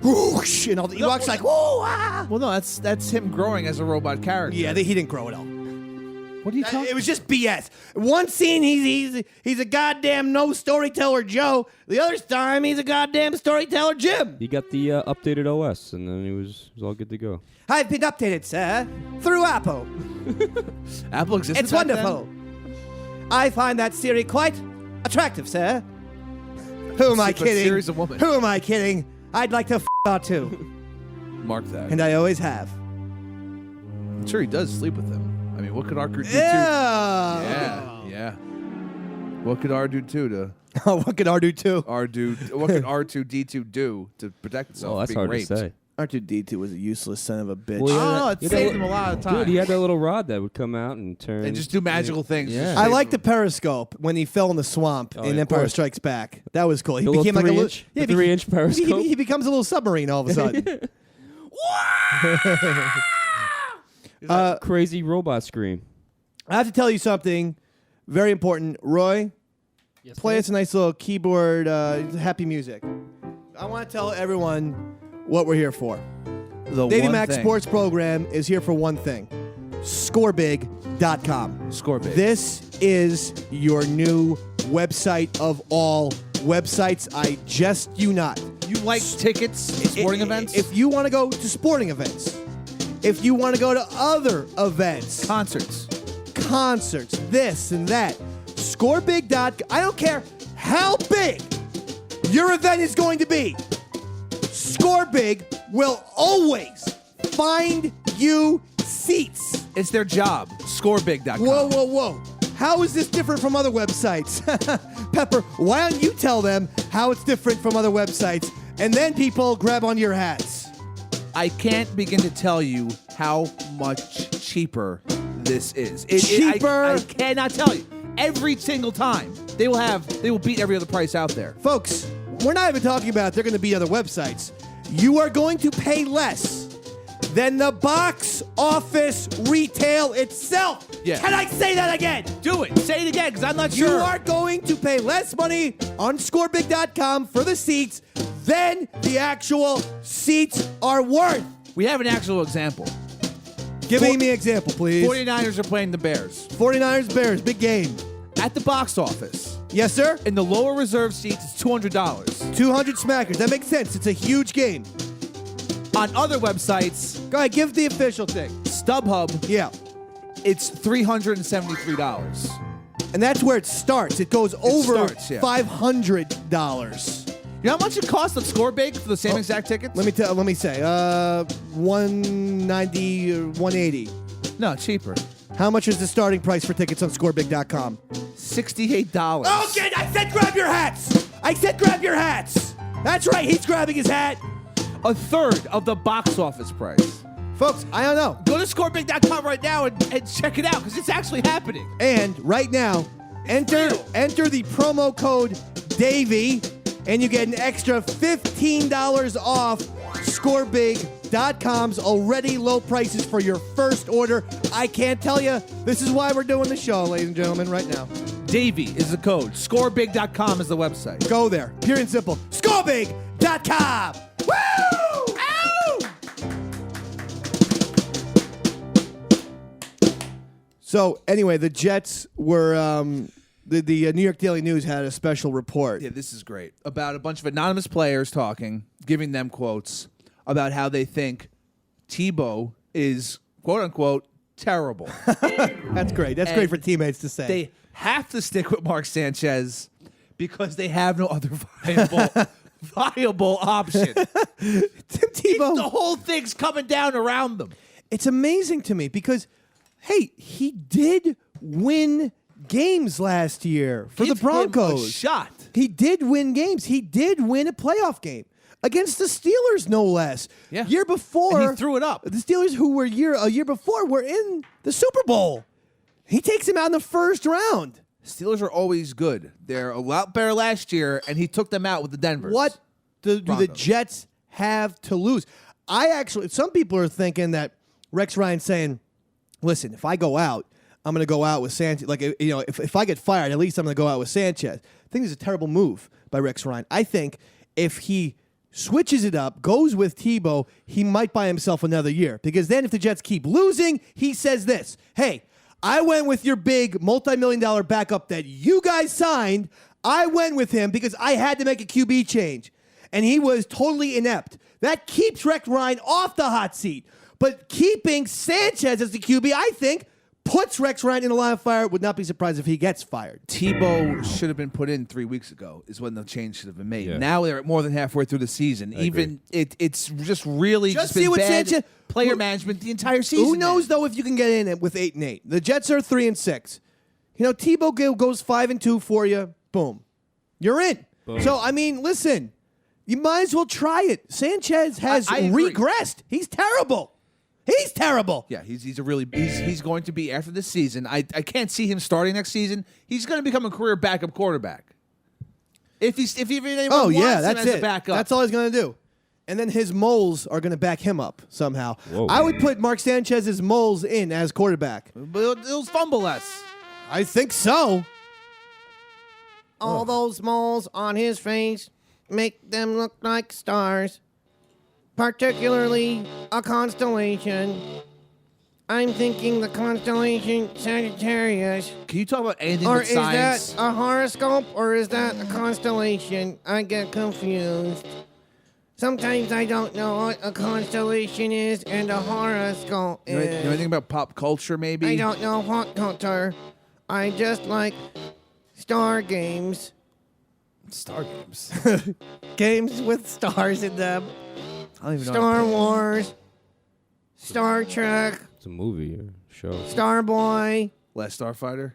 whoosh, and all the Ewoks like, whoa, ah. Well, no, that's him growing as a robot character. Yeah, he didn't grow at all. What are you talking? It was just BS. One scene he's a goddamn no storyteller Joe. The other time he's a goddamn storyteller Jim. He got the updated OS, and then he was all good to go. I've been updated, sir, through Apple. Apple existed. It's back wonderful. I find that Siri quite attractive, sir. Who am I kidding? Siri's a woman. Who am I kidding? I'd like to R2. Mark that. And I always have. I'm sure he does sleep with him. I mean, what could R2 do? Yeah. What could R do to? What could R do too? What could R2D2 do to protect itself? Oh, that's from being hard raped? to say. R2D2 was a useless son of a bitch. Well, It saved him a lot of time. Dude, he had that little rod that would come out and turn. And just do magical things. Yeah. I like the periscope when he fell in the swamp in of Empire course. Strikes Back. That was cool. He The little became like a 3-inch little, the 3-inch periscope. He becomes a little submarine all of a sudden. Crazy robot scream. I have to tell you something very important. Roy, play us a nice little keyboard, happy music. I want to tell everyone what we're here for. The Davey one Mac thing. Sports Program is here for one thing. Scorebig.com. Scorebig. This is your new website of all websites. I jest you not. You like tickets, sporting events? If you want to go to sporting events, if you want to go to other events, Concerts, this and that, scorebig.com. I don't care how big your event is going to be. Scorebig will always find you seats. It's their job. Scorebig.com. Whoa. How is this different from other websites? Pepper, why don't you tell them how it's different from other websites? And then people grab on your hats. I can't begin to tell you how much cheaper this is. Cheaper? I cannot tell you. Every single time they will beat every other price out there. Folks, we're not even talking about they're going to beat other websites. You are going to pay less than the box office retail itself. Yeah. Can I say that again? Do it. Say it again, because I'm not You sure. are going to pay less money on scorebig.com for the seats than the actual seats are worth. We have an actual example. Give me an example, please. 49ers are playing the Bears. 49ers Bears, big game. At the box office, Yes, sir? in the lower reserve seats, it's $200. 200 smackers. That makes sense. It's a huge game. On other websites, Go ahead, give the official thing. StubHub, Yeah. it's $373. And that's where it starts. It goes over starts, yeah. $500. You know how much it costs on Scorebig for the same exact tickets? Let me say, 190 or 180. No, cheaper. How much is the starting price for tickets on scorebig.com? $68. Okay, I said grab your hats. That's right, he's grabbing his hat. A third of the box office price. Folks, I don't know. Go to scorebig.com right now and check it out, because it's actually happening. And right now, enter the promo code Davey, and you get an extra $15 off scorebig.com's already low prices for your first order. I can't tell you. This is why we're doing the show, ladies and gentlemen, right now. Davey is the code. Scorebig.com is the website. Go there. Pure and simple. Scorebig.com. Woo! Ow! So, anyway, the Jets were... The New York Daily News had a special report. Yeah, this is great. About a bunch of anonymous players talking, giving them quotes about how they think Tebow is, quote unquote, terrible. That's great. That's great for teammates to say. They have to stick with Mark Sanchez because they have no other viable option. Tebow. The whole thing's coming down around them. It's amazing to me because, hey, he did win games last year for the Broncos. Him a shot. He did win games. He did win a playoff game against the Steelers, no less. Yeah. Year before, And he threw it up. The Steelers, who were a year before, were in the Super Bowl. He takes him out in the first round. Steelers are always good. They're a lot better last year, and he took them out with the Denvers. What do the Jets have to lose? Some people are thinking that Rex Ryan's saying, listen, if I go out, I'm going to go out with Sanchez. Like, if I get fired, at least I'm going to go out with Sanchez. I think it's a terrible move by Rex Ryan. I think if he switches it up, goes with Tebow, he might buy himself another year. Because then if the Jets keep losing, he says this, hey, I went with your big multi-million-dollar backup that you guys signed. I went with him because I had to make a QB change. And he was totally inept. That keeps Rex Ryan off the hot seat. But keeping Sanchez as the QB, I think, puts Rex Ryan in the line of fire. Would not be surprised if he gets fired. Tebow should have been put in 3 weeks ago is when the change should have been made. Yeah. Now they're more than halfway through the season. It's just really Just been see what bad Sanchez- player management the entire season. Who knows, though, if you can get in with 8-8. The Jets are 3-6. Tebow goes 5-2 for you. Boom. You're in. Boom. So, I mean, listen, you might as well try it. Sanchez has I agree. regressed. He's terrible. He's terrible. Yeah, he's going to be after this season. I can't see him starting next season. He's going to become a career backup quarterback. If anyone wants him that's as it. a backup. That's all he's going to do. And then his moles are going to back him up somehow. Whoa. I would put Mark Sanchez's moles in as quarterback. But he'll fumble less. I think so. All those moles on his face make them look like stars, particularly a constellation. I'm thinking the constellation Sagittarius. Can you talk about anything Or with is science? that a horoscope or is that a constellation? I get confused. Sometimes I don't know what a constellation is and a horoscope You know is. anything about pop culture, maybe? I don't know what culture. I just like star games. Star games. Games with stars in them. I don't even know. Star Wars. Star Trek. It's a movie or show. Starboy. Last Starfighter.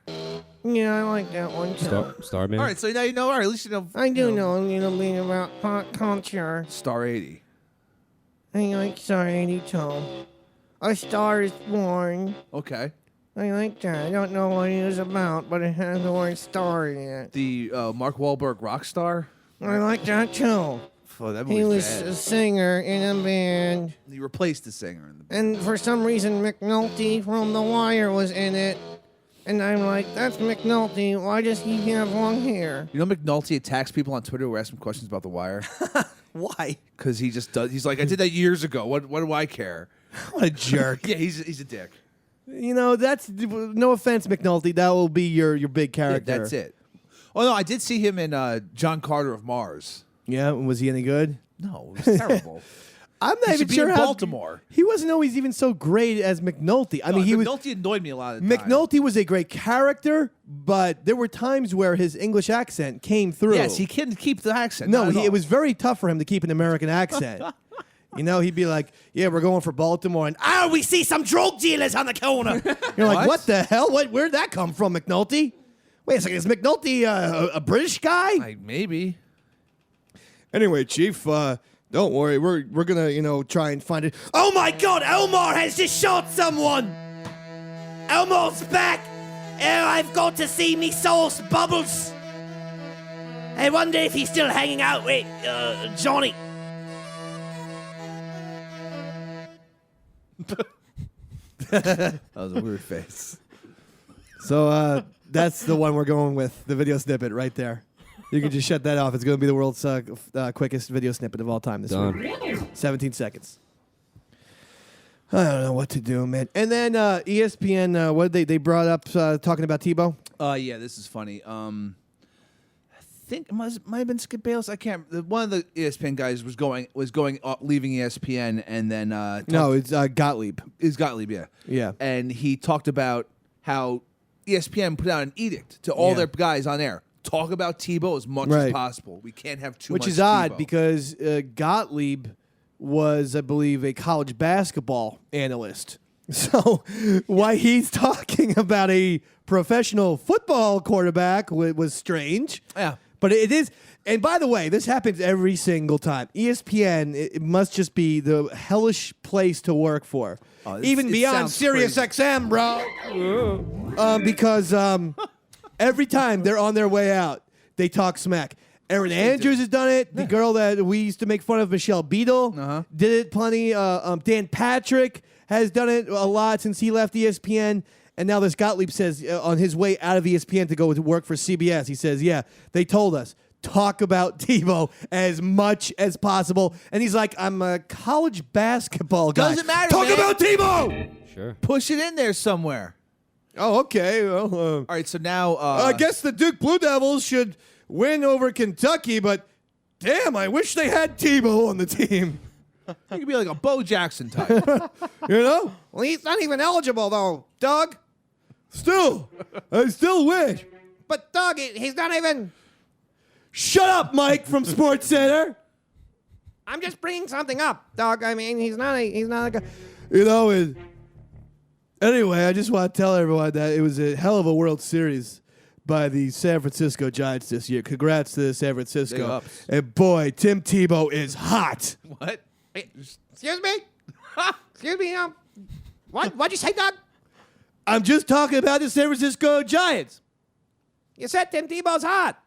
Yeah, I like that one too. Starman. All right, so now you know. All right, at least you know. I do know a little bit about pop culture. Star 80. I like Star 82. A Star is Born. Okay. I like that. I don't know what it is about, but it has the word star in it. The Mark Wahlberg rock star. I like that too. Oh, that He movie's was bad. a singer in a band. He replaced the singer in the band. And for some reason, McNulty from The Wire was in it. And I'm like, that's McNulty. Why does he have long hair? You know McNulty attacks people on Twitter who ask him questions about The Wire? Why? Because he just does. He's like, I did that years ago. What do I care? What a jerk. Yeah, he's a dick. That's no offense, McNulty. That will be your big Yeah, character. that's it. Oh, no, I did see him in John Carter of Mars. Yeah, was he any good? No, it was terrible. I'm not He even should be sure in how Baltimore. He wasn't always even so great as McNulty. I mean, he was. McNulty annoyed me a lot of the time. McNulty was a great character, but there were times where his English accent came through. Yes, he couldn't keep the accent. No, not at all. it was very tough for him to keep an American accent. He'd be like, "Yeah, we're going for Baltimore," and we see some drug dealers on the corner. You're like, "What the hell? Where'd that come from, McNulty?" Wait a second, is McNulty a British guy? Maybe. Anyway, Chief, don't worry. We're gonna try and find it. Oh my God, Elmore has just shot someone. Elmore's back. Oh, I've got to see me sauce Bubbles. I wonder if he's still hanging out with Johnny. That was a weird face. So that's the one we're going with, the video snippet right there. You can just shut that off. It's going to be the world's quickest video snippet of all time this week. 17 seconds. I don't know what to do, man. And then ESPN, what they brought up talking about Tebow? Yeah, this is funny. I think it might have been Skip Bayless. I can't. One of the ESPN guys was leaving ESPN, and then no, it's Gottlieb. It's Gottlieb, yeah, yeah. And he talked about how ESPN put out an edict to all their guys on air: talk about Tebow as much as possible. We can't have too much. Which is odd because Gottlieb was, I believe, a college basketball analyst. So why he's talking about a professional football quarterback was strange. Yeah. But it is, and by the way, this happens every single time. ESPN, it must just be the hellish place to work for. Even beyond Sirius XM, bro. Because every time they're on their way out, they talk smack. Erin Andrews has done it. The girl that we used to make fun of, Michelle Beadle, did it plenty. Dan Patrick has done it a lot since he left ESPN. And now this Gottlieb says on his way out of ESPN to go to work for CBS, he says, yeah, they told us, talk about Tebow as much as possible. And he's like, I'm a college basketball guy. Doesn't matter, Talk man. about Tebow! Sure. Push it in there somewhere. Oh, okay. Well, all right, so now... I guess the Duke Blue Devils should win over Kentucky, but damn, I wish they had Tebow on the team. He could be like a Bo Jackson type. You know? Well, he's not even eligible, though, Doug. Still, I still wish. But, Doug, he's not even... Shut up, Mike from Sports Center. I'm just bringing something up, Doug. I mean, he's not a guy. You know, anyway, I just want to tell everyone that it was a hell of a World Series by the San Francisco Giants this year. Congrats to San Francisco. And boy, Tim Tebow is hot. What? Excuse me? Excuse me? What'd you say, Doug? I'm just talking about the San Francisco Giants. You said Tim Tebow's hot.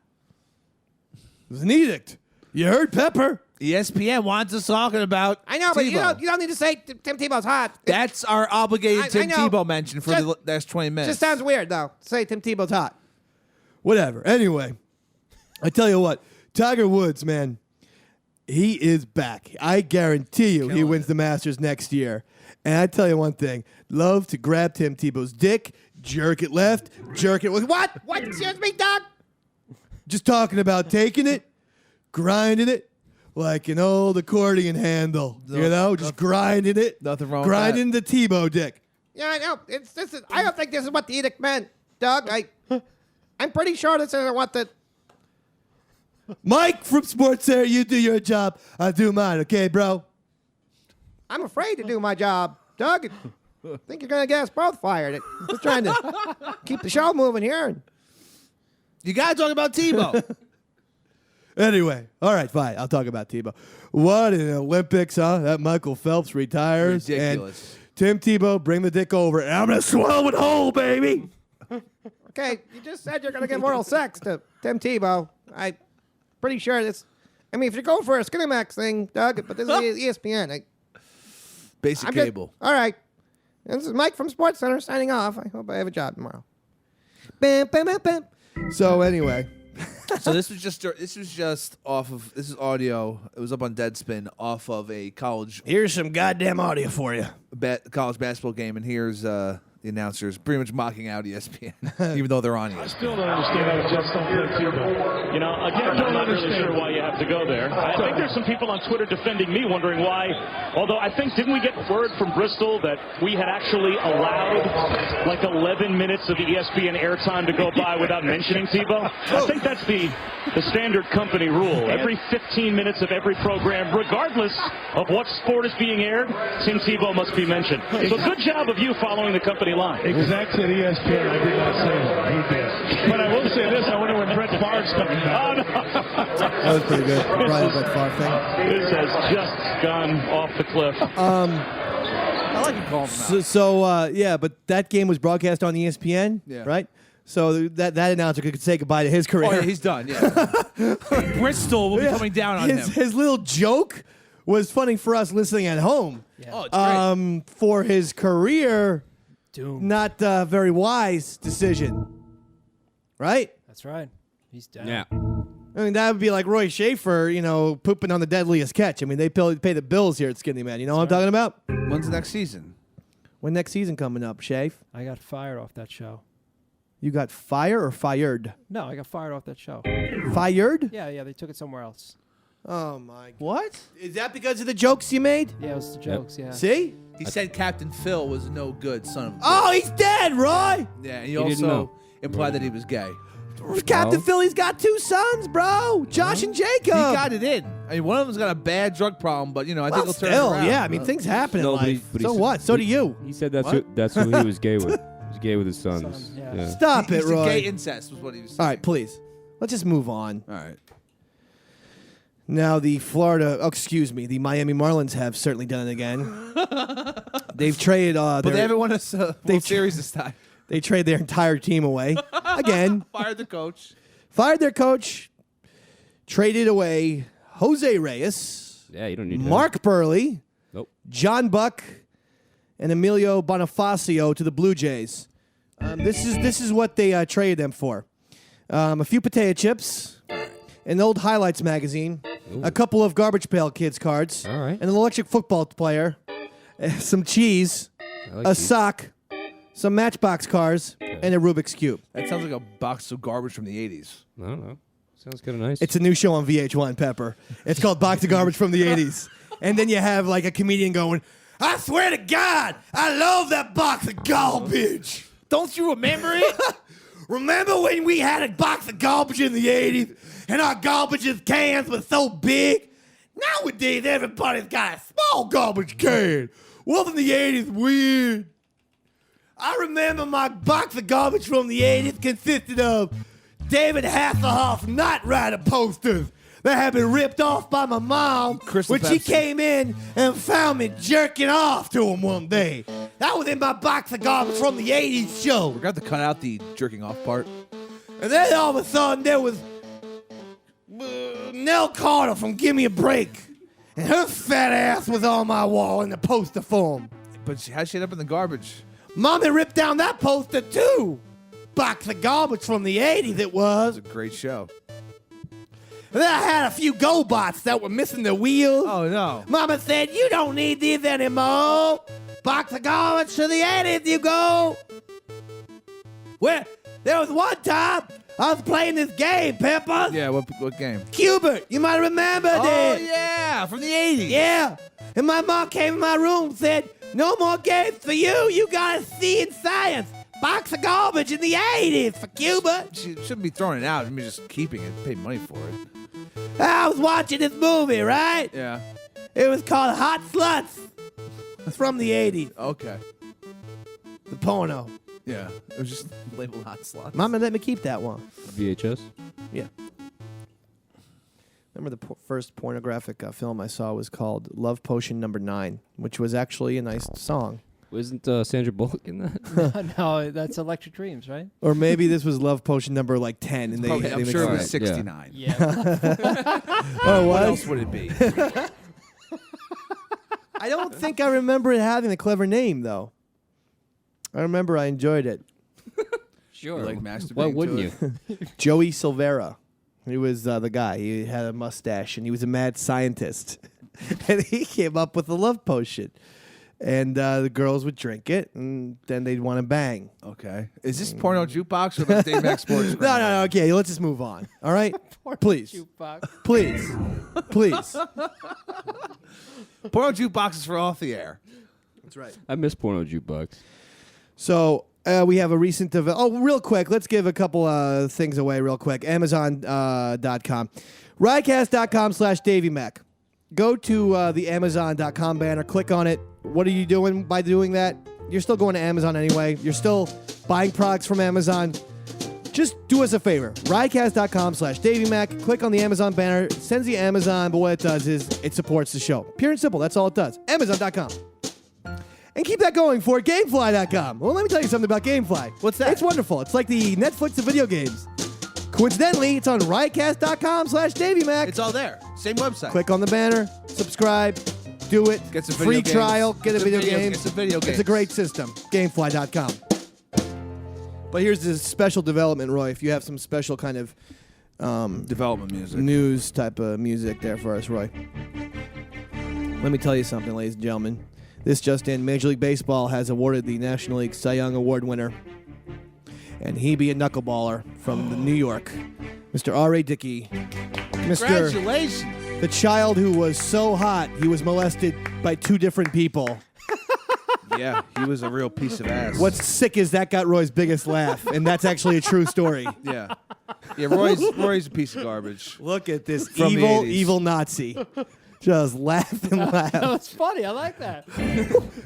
It was an edict. You heard Pepper. ESPN wants us talking about I know, but you don't need to say Tim Tebow's hot. That's our obligated I Tim know. Tebow mention for the last 20 minutes. Just sounds weird, though. Say Tim Tebow's hot. Whatever. Anyway, I tell you what, Tiger Woods, man, he is back. I guarantee you he wins the Masters next year. And I tell you one thing, love to grab Tim Tebow's dick, jerk it left, jerk it. What? What? Excuse me, Doug? Just talking about taking it, grinding it like an old accordion handle. You know, just grinding it. Nothing wrong grinding with the Tebow dick. Yeah, I know. I don't think this is what the edict meant, Doug. I'm pretty sure this isn't what the... Mike from Sports Center, you do your job. I'll do mine, okay, bro? I'm afraid to do my job, Doug. I think you're going to get us both fired. Just trying to keep the show moving here. You got to talk about Tebow. Anyway, all right, fine. I'll talk about Tebow. What an Olympics, huh? That Michael Phelps retires. Ridiculous. And Tim Tebow, bring the dick over, and I'm going to swallow it whole, baby. Okay, you just said you're going to give oral sex to Tim Tebow. I'm pretty sure this... I mean, if you're going for a Skinemax thing, Doug, but this is ESPN. Basic cable. All right. This is Mike from Sports Center signing off. I hope I have a job tomorrow. Bam, bam, bam, bam. So anyway... So this was just off of, this is audio. It was up on Deadspin off of a college. Here's some goddamn audio for you. College basketball game, and here's the announcers pretty much mocking out ESPN, even though they're on ESPN. I still don't understand how just don't play Tebow. You know, again, I'm not really sure why you have to go there. I think there's some people on Twitter defending me, wondering why. Although I think, didn't we get word from Bristol that we had actually allowed like 11 minutes of ESPN airtime to go by without mentioning Tebow? I think that's the standard company rule. Every 15 minutes of every program, regardless of what sport is being aired, Tim Tebow must be mentioned. So good job of you following the company line. Exact said ESPN. I did not say that. He did. But I will say this. I wonder when Brett Favre's coming back. Oh, no. That was pretty good. Brian Brett Favre thing. This has just gone off the cliff. I like you calling them out. Yeah, but that game was broadcast on ESPN, right? So that announcer could say goodbye to his career. Oh, yeah, he's done, yeah. Bristol will be coming down on him. His little joke was funny for us listening at home. Yeah. Oh, it's great. For his career, doomed. Not a very wise decision. Right? That's right. He's down. Yeah. I mean, that would be like Roy Schaefer, pooping on the deadliest catch. I mean, they pay the bills here at Skinny Man. You know what I'm talking about? When's the next season? When next season coming up, Shafe? I got fired off that show. You got fired or fired? No, I got fired off that show. Fired? Yeah, they took it somewhere else. Oh, my God. What? Is that because of the jokes you made? Yeah, it was the jokes, yeah. See? He said Captain Phil was no good son of a Oh, he's dead, Roy! Yeah, and he didn't also know. implied that he was gay. Captain Philly's got 2 sons, bro. Josh and Jacob. He got it in. I mean, one of them's got a bad drug problem, but, I think he'll turn it still, around. yeah. I mean, things happen No, in but he- life. but he So said- what? So do you. He said that's What? who he was gay with. He's gay with his sons. Son, yeah. Yeah. Stop it, He's a Roy. gay incest was what he was saying. All right, please. Let's just move on. All right. Now, the Miami Marlins have certainly done it again. They've traded. But they haven't won a World Series this time. They trade their entire team away again. Fired the coach. Fired their coach. Traded away Jose Reyes. Yeah, you don't need Mark Burley. Nope. John Buck, and Emilio Bonifacio to the Blue Jays. This is what they traded them for: a few potato chips, an old highlights magazine, a couple of Garbage Pail Kids cards, All right. an electric football player, some cheese, like a cheese. sock, some Matchbox cars, and a Rubik's Cube. That sounds like a box of garbage from the 80s. I don't know. Sounds kind of nice. It's a new show on VH1, Pepper. It's called Box of Garbage from the 80s. And then you have like a comedian going, I swear to God, I love that box of garbage. Don't you remember it? Remember when we had a box of garbage in the 80s and our garbage cans were so big? Nowadays, everybody's got a small garbage can. Wasn't the 80s weird? I remember my box of garbage from the 80s consisted of David Hasselhoff's Knight Rider posters that had been ripped off by my mom Crystal when she Pepsi. came in and found me jerking off to him one day. That was in my box of garbage from the 80s show. We're going to have to cut out the jerking off part. And then all of a sudden there was Nell Carter from Give Me a Break. And her fat ass was on my wall in the poster form. But how'd she end up in the garbage? Mommy ripped down that poster too. Box of garbage from the 80s it was. It's a great show. And then I had a few GoBots that were missing the wheels. Oh, no. Mama said, you don't need these anymore. Box of garbage to the 80s you go. Well, there was one time I was playing this game, Pepper. Yeah, what game? Cubert, you might remember Oh, that. yeah, from the 80s. Yeah. And my mom came in my room and said, no more games for you. You got a C in science. Box of garbage in the 80s for Cuba. She shouldn't be throwing it out. I mean, just keeping it. Pay money for it. I was watching this movie, right? Yeah. It was called Hot Sluts. It's from the 80s. Okay. The porno. Yeah. It was just labeled hot slots. Mama let me keep that one. VHS. Yeah. Remember the first pornographic film I saw was called Love Potion No. 9, which was actually a nice song. Wasn't Sandra Bullock in that? No, that's Electric Dreams, right? Or maybe this was Love Potion number like 10, and Probably, I'm they sure it mixed was it. 69. Yeah. Oh, it What was? else would it be? I don't think I remember it having a clever name, though. I remember I enjoyed it. Sure. You like masturbating Why wouldn't to you? Joey Silvera. He was the guy. He had a mustache, and he was a mad scientist. And he came up with a love potion. And the girls would drink it, and then they'd want to bang. Okay. Is this porno jukebox or the Dave Max Sports? No. Okay, let's just move on. All right? Please. Jukebox. Please. Please. Porno jukebox is for off the air. That's right. I miss porno jukebox. So we have a recent real quick. Let's give a couple things away real quick. Amazon.com. Riotcast.com/DavyMac. Go to the Amazon.com banner. Click on it. What are you doing by doing that? You're still going to Amazon anyway. You're still buying products from Amazon. Just do us a favor. Riotcast.com/DavyMac. Click on the Amazon banner. It sends you Amazon, but what it does is it supports the show. Pure and simple. That's all it does. Amazon.com. And keep that going for Gamefly.com. Well, let me tell you something about Gamefly. What's that? It's wonderful. It's like the Netflix of video games. Coincidentally, it's on riotcast.com/DavyMac. It's all there. Same website. Click on the banner, subscribe, Do it. Get some Free video games. trial. Get a video game. It's a video game. It's a great system. Gamefly.com. But here's this special development, Roy. If you have some special kind of development music, news type of music there for us, Roy. Let me tell you something, ladies and gentlemen. This just in, Major League Baseball has awarded the National League Cy Young Award winner, and he be a knuckleballer from New York, Mr. R.A. Dickey. Congratulations. The child who was so hot, he was molested by 2 different people. Yeah, he was a real piece of ass. What's sick is that got Roy's biggest laugh, and that's actually a true story. Yeah. Yeah, Roy's a piece of garbage. Look at this From the evil, 80s. evil Nazi. Just laugh and laugh. That was funny. I like that.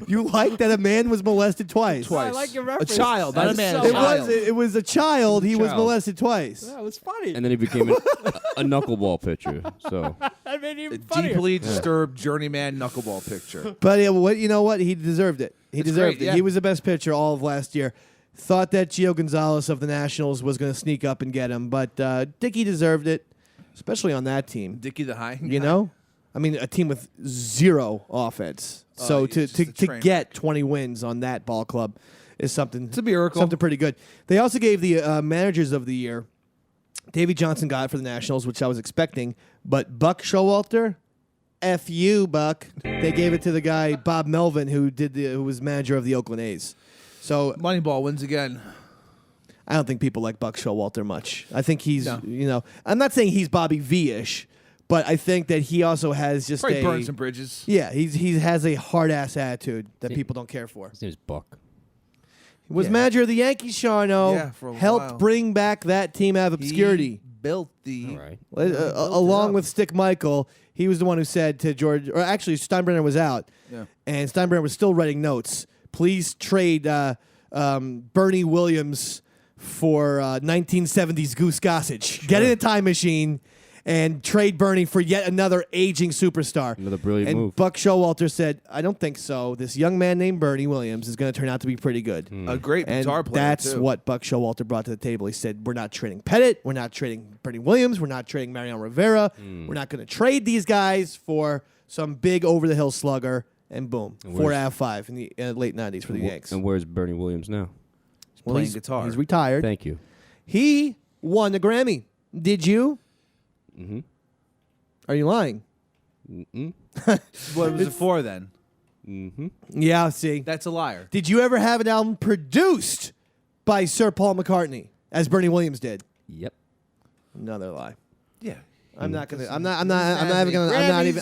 You like that a man was molested twice? I like your reference. A child, not a man. It was a child. He was Child. molested twice. That was funny. And then he became a knuckleball pitcher. So That made it A even funnier. deeply disturbed journeyman knuckleball picture. But you know what? He deserved it. He It's deserved great, it. yeah. He was the best pitcher all of last year. Thought that Gio Gonzalez of the Nationals was going to sneak up and get him, but Dickey deserved it, especially on that team. Dickie the High. You know? I mean, a team with 0 offense. So it's just a to train get 20 wins on that ball club is something. It's a miracle. Something pretty good. They also gave the managers of the year. Davey Johnson got it for the Nationals, which I was expecting, but Buck Showalter, F you, Buck. They gave it to the guy Bob Melvin, who was manager of the Oakland A's. So Moneyball wins again. I don't think people like Buck Showalter much. I think he's, I'm not saying he's Bobby V-ish, but I think that he also has just Probably burn some bridges. Yeah, he has a hard-ass attitude that people don't care for. his name's Buck. He was manager of the Yankees, Sharno. Yeah, for a helped while. bring back that team out of obscurity. He built the... All right. Along with Stick Michael, he was the one who said to George, or actually Steinbrenner was out, and Steinbrenner was still writing notes. Please trade Bernie Williams for 1970s Goose Gossage. Get in a time machine and trade Bernie for yet another aging superstar. Another brilliant and move. Buck Showalter said, I don't think so. This young man named Bernie Williams is going to turn out to be pretty good. A great And guitar player, that's too. what Buck Showalter brought to the table. He said, we're not trading Pettit. We're not trading Bernie Williams. We're not trading Mariano Rivera. We're not going to trade these guys for some big over-the-hill slugger. And boom, And 4 where's- out of 5 in the late 90s for the Yanks. And where's Bernie Williams now? Well, playing guitar. He's retired. Thank you. He won the Grammy. Did you? Mm-hmm. Are you lying? Mm-mm. What was it for then? Mm-hmm. Yeah, see. That's a liar. Did you ever have an album produced by Sir Paul McCartney, as Bernie Williams did? Yep. Another lie. Yeah. I'm not gonna. I'm not even gonna.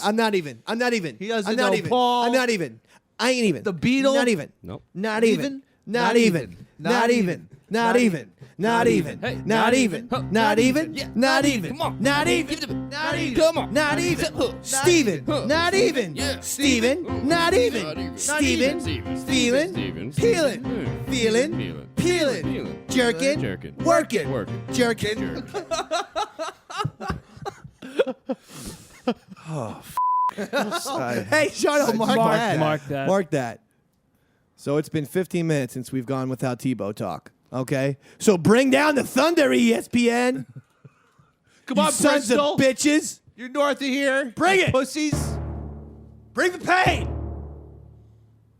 I'm not even. He doesn't I'm not know even. Paul. I'm not even. I ain't even. The Beatles? Not even. Nope. Not even. Not even. Not even. Not even. Not even. Not even. Not even. Not even. Not even. Not even. Come on. Not even. Steven. Not even. Steven. Not even. Steven. Feeling. Peeling. Feeling. Peeling. Jerkin. Working. Jerkin. Hey, shut up. Mark that. Mark that. So it's been 15 minutes since we've gone without Tebow talk. Okay? So bring down the thunder, ESPN. Come You on, sons Bristol. of bitches. You're north of here. Bring it. Pussies. Bring the pain.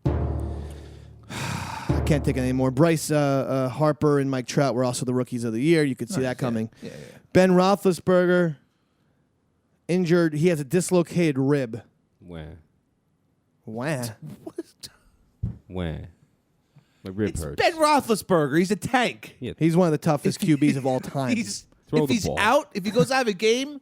I can't take it anymore. Bryce Harper and Mike Trout were also the rookies of the year. You could see that coming. Yeah. Ben Roethlisberger, injured. He has a dislocated rib. Wah. Wow. Wah. My rib It's hurts. Ben Roethlisberger. He's a tank. Yeah. He's one of the toughest QBs of all time. Throw If the he's ball. out, if he goes out of a game,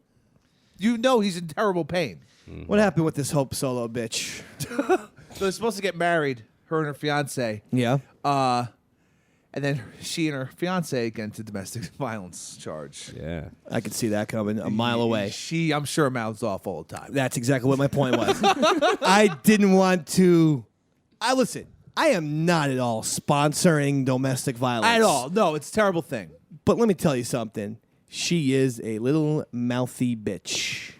you know he's in terrible pain. What happened with this Hope Solo bitch? So they're supposed to get married, her and her fiance. Yeah. And then she and her fiance get into domestic violence charge. Yeah. I could see that coming a mile away. She, I'm sure, mouths off all the time. That's exactly what my point was. I didn't want to. Listen, I am not at all sponsoring domestic violence. At all. No, it's a terrible thing. But let me tell you something. She is a little mouthy bitch.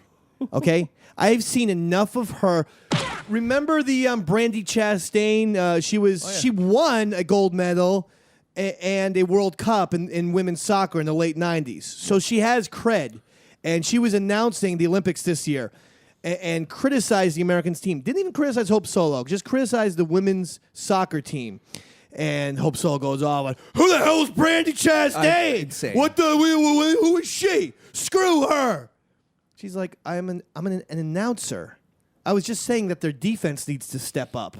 Okay? I've seen enough of her. Remember the Brandy Chastain? She won a gold medal and a World Cup in women's soccer in the late 90s. So she has cred. And she was announcing the Olympics this year. and criticized the Americans team. Didn't even criticize Hope Solo, just criticized the women's soccer team. And Hope Solo goes off like, "Who the hell is Brandy Chastain? Insane. What the? Who is she? Screw her." She's like, I'm an announcer. I was just saying that their defense needs to step up.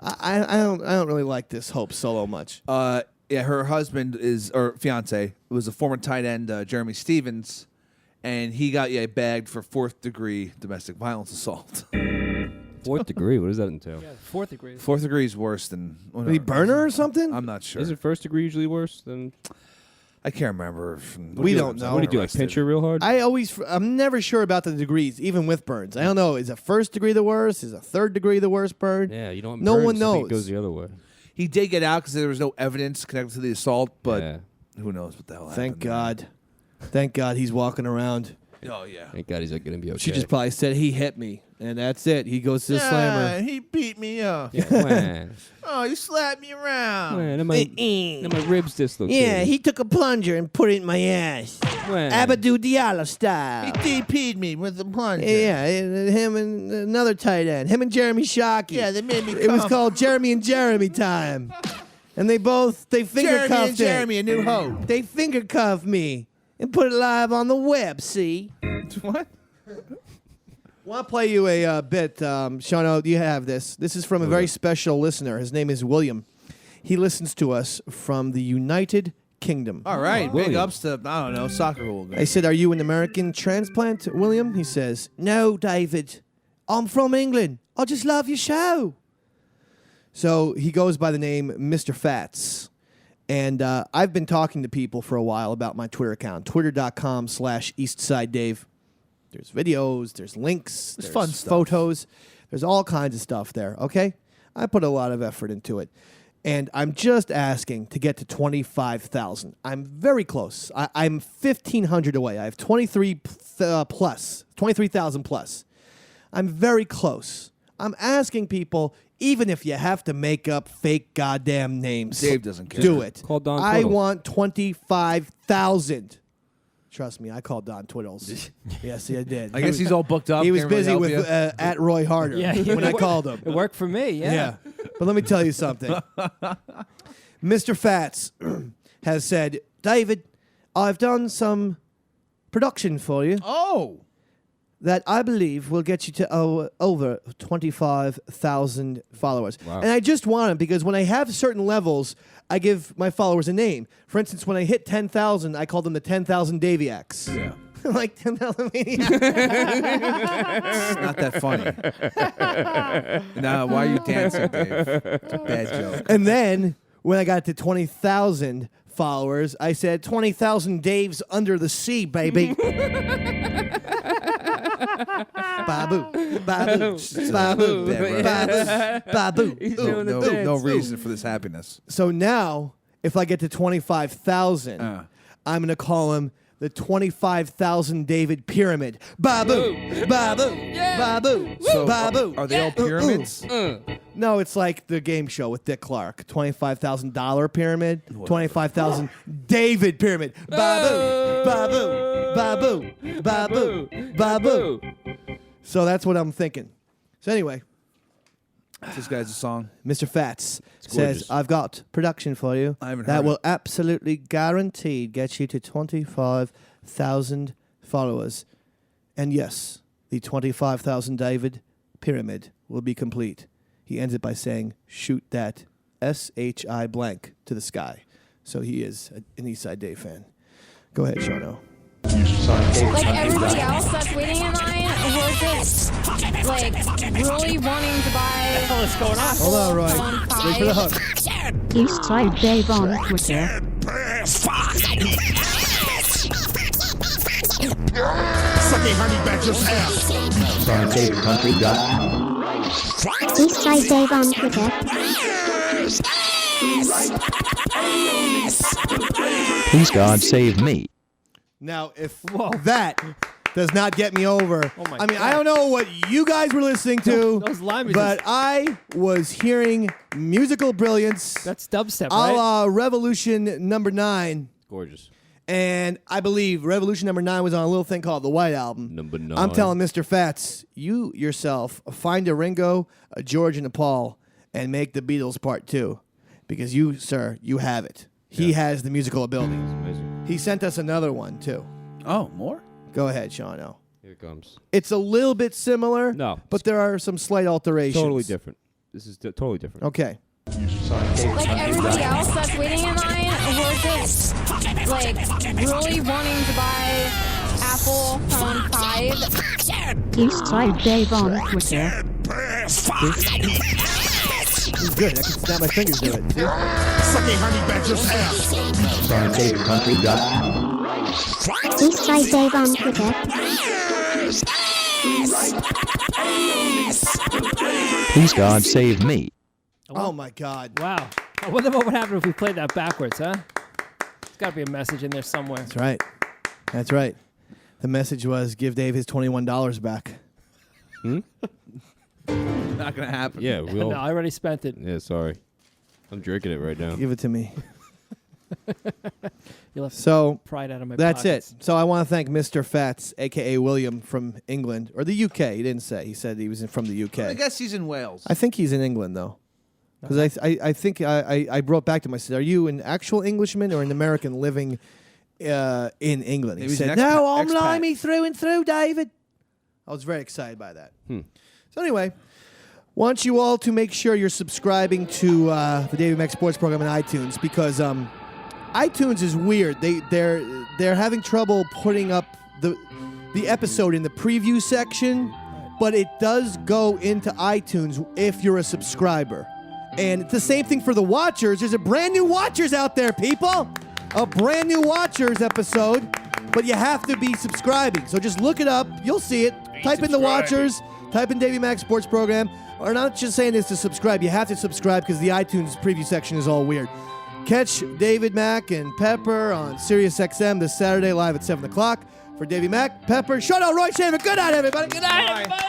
I don't really like this Hope Solo much. Yeah, her husband or fiance was a former tight end, Jeremy Stevens, and he got bagged for 4th-degree domestic violence assault. 4th degree? What does that entail? Yeah, 4th degree. 4th degree is worse than. Did he burn her or something? I'm not sure. Is it 1st degree usually worse than? I can't remember. We don't know. What do you do? Like pinch her real hard? I'm never sure about the degrees, even with burns. I don't know. Is a 1st degree the worst? Is a 3rd degree the worst burn? Yeah, you don't. No one I think knows. it goes the other way. He did get out because there was no evidence connected to the assault, but who knows what the hell happened. Thank God. Thank God he's walking around. Oh, yeah. Thank God he's not going to be okay. She just probably said he hit me, and that's it. He goes to the slammer. He beat me up. Yeah, Oh, you slapped me around. man, my ribs dislocated. Yeah, he took a plunger and put it in my ass. Man. Abadou Diallo style. He DP'd me with the plunger. Yeah, him and another tight end. Him and Jeremy Shockey. Yeah, they made me It was come. called Jeremy and Jeremy time. And they finger cuffed Jeremy, a new hoe. They finger cuffed me and put it live on the web, see? What? I want to play you a bit. Shano, you have this. This is from a very special listener. His name is William. He listens to us from the United Kingdom. All right. Big ups to, I don't know, soccer I hooligan. said, "Are you an American transplant, William?" He says, "No, David. I'm from England. I just love your show." So he goes by the name Mr. Fats. And I've been talking to people for a while about my Twitter account, twitter.com/EastsideDave. There's videos, there's links, there's fun stuff. photos. There's all kinds of stuff there, okay? I put a lot of effort into it. And I'm just asking to get to 25,000. I'm very close. I'm 1,500 away. I have 23,000 plus. I'm very close. I'm asking people, even if you have to make up fake goddamn names. Dave doesn't care. Do it. Call Don I Twiddles. want 25,000. Trust me, I called Don Twiddles. Yes, I did. I guess he's all booked up. He was Can't really busy help with you. at Roy Harder when I called him. It worked for me, yeah. But let me tell you something. Mr. Fats has said, "David, I've done some production for you Oh. that I believe will get you to over 25,000 followers." Wow. And I just want them because when I have certain levels, I give my followers a name. For instance, when I hit 10,000, I call them the 10,000 Daviacs. Yeah. Like 10,000 Maniacs. It's not that funny. No, why are you dancing, Dave? It's a bad joke. And then when I got to 20,000 followers, I said 20,000 Daves under the sea, baby. Babu, babu, babu, babu, babu. No reason for this happiness. So now, if I get to 25,000, I'm going to call him the 25,000 David Pyramid. Babu, babu, babu, So babu. are they all pyramids? No, it's like the game show with Dick Clark. $25,000 pyramid, 25,000 David Pyramid. Babu, babu, babu, babu, babu. So that's what I'm thinking. So anyway, This guy's a song. Mr. Fats says, gorgeous. "I've got production for you I haven't that heard will it. absolutely guaranteed get you to 25,000 followers. And yes, the 25,000 David Pyramid will be complete." He ends it by saying, "Shoot that SHI blank to the sky." So he is an Eastside Dave fan. Go ahead, Shano. Like everybody else that's waiting in line, we're just like really wanting to buy. What's going on? Hold on, Roy. Wait for the hook. Eastside Dave on Twitter. Sucking honey badger's ass. Eastside Dave on Twitter. Please God save me. Now, if that does not get me over, Oh my I mean, God. I don't know what you guys were listening to, Those line but I was hearing musical brilliance That's dubstep, a right? la Revolution #9. Gorgeous. And I believe Revolution number 9 was on a little thing called the White Album. Number 9. I'm telling Mr. Fats, you yourself find a Ringo, a George, and a Paul, and make the Beatles part 2. Because you, sir, you have it. He has the musical ability. Amazing. He sent us another one, too. Oh, more? Go ahead, Sean. Here it comes. It's a little bit similar, but there are some slight alterations. Totally different. This is totally different. Okay. Like everybody else that's waiting in line, we're just like really wanting to buy Apple phone 5. Eastside Dave on Twitter. This is good. I can snap my fingers to it. See? Sucking honey badger's ass. Eastside Dave on Twitter. Please God save me. Oh my God. Wow. I wonder what would happen if we played that backwards, huh? There's got to be a message in there somewhere. That's right. That's right. The message was give Dave his $21 back. Not going to happen. Yeah, No, I already spent it. Yeah, sorry. I'm drinking it right now. Give it to me. You left So pride out of my that's pockets. it. So I want to thank Mr. Fats, a.k.a. William from England, or the UK. He didn't say. He said he was from the UK. I guess he's in Wales. I think he's in England, though. Because I think I brought back to him. I said, are you an actual Englishman or an American living in England? He Maybe he's said, an no, expat- I'm expat. Limey through and through, David. I was very excited by that. So anyway, want you all to make sure you're subscribing to the David Mack Sports Program on iTunes because iTunes is weird. They're having trouble putting up the episode in the preview section, but it does go into iTunes if you're a subscriber. And it's the same thing for the Watchers. There's a brand new Watchers out there, people. A brand new Watchers episode, but you have to be subscribing. So just look it up. You'll see it. Type in the Watchers. Type in Davey Mack Sports Program. Or not just saying this to subscribe. You have to subscribe because the iTunes preview section is all weird. Catch David Mack and Pepper on SiriusXM this Saturday live at 7 o'clock. For Davey Mack, Pepper, shout out Roy Shaver. Good night, everybody. Good night, everybody.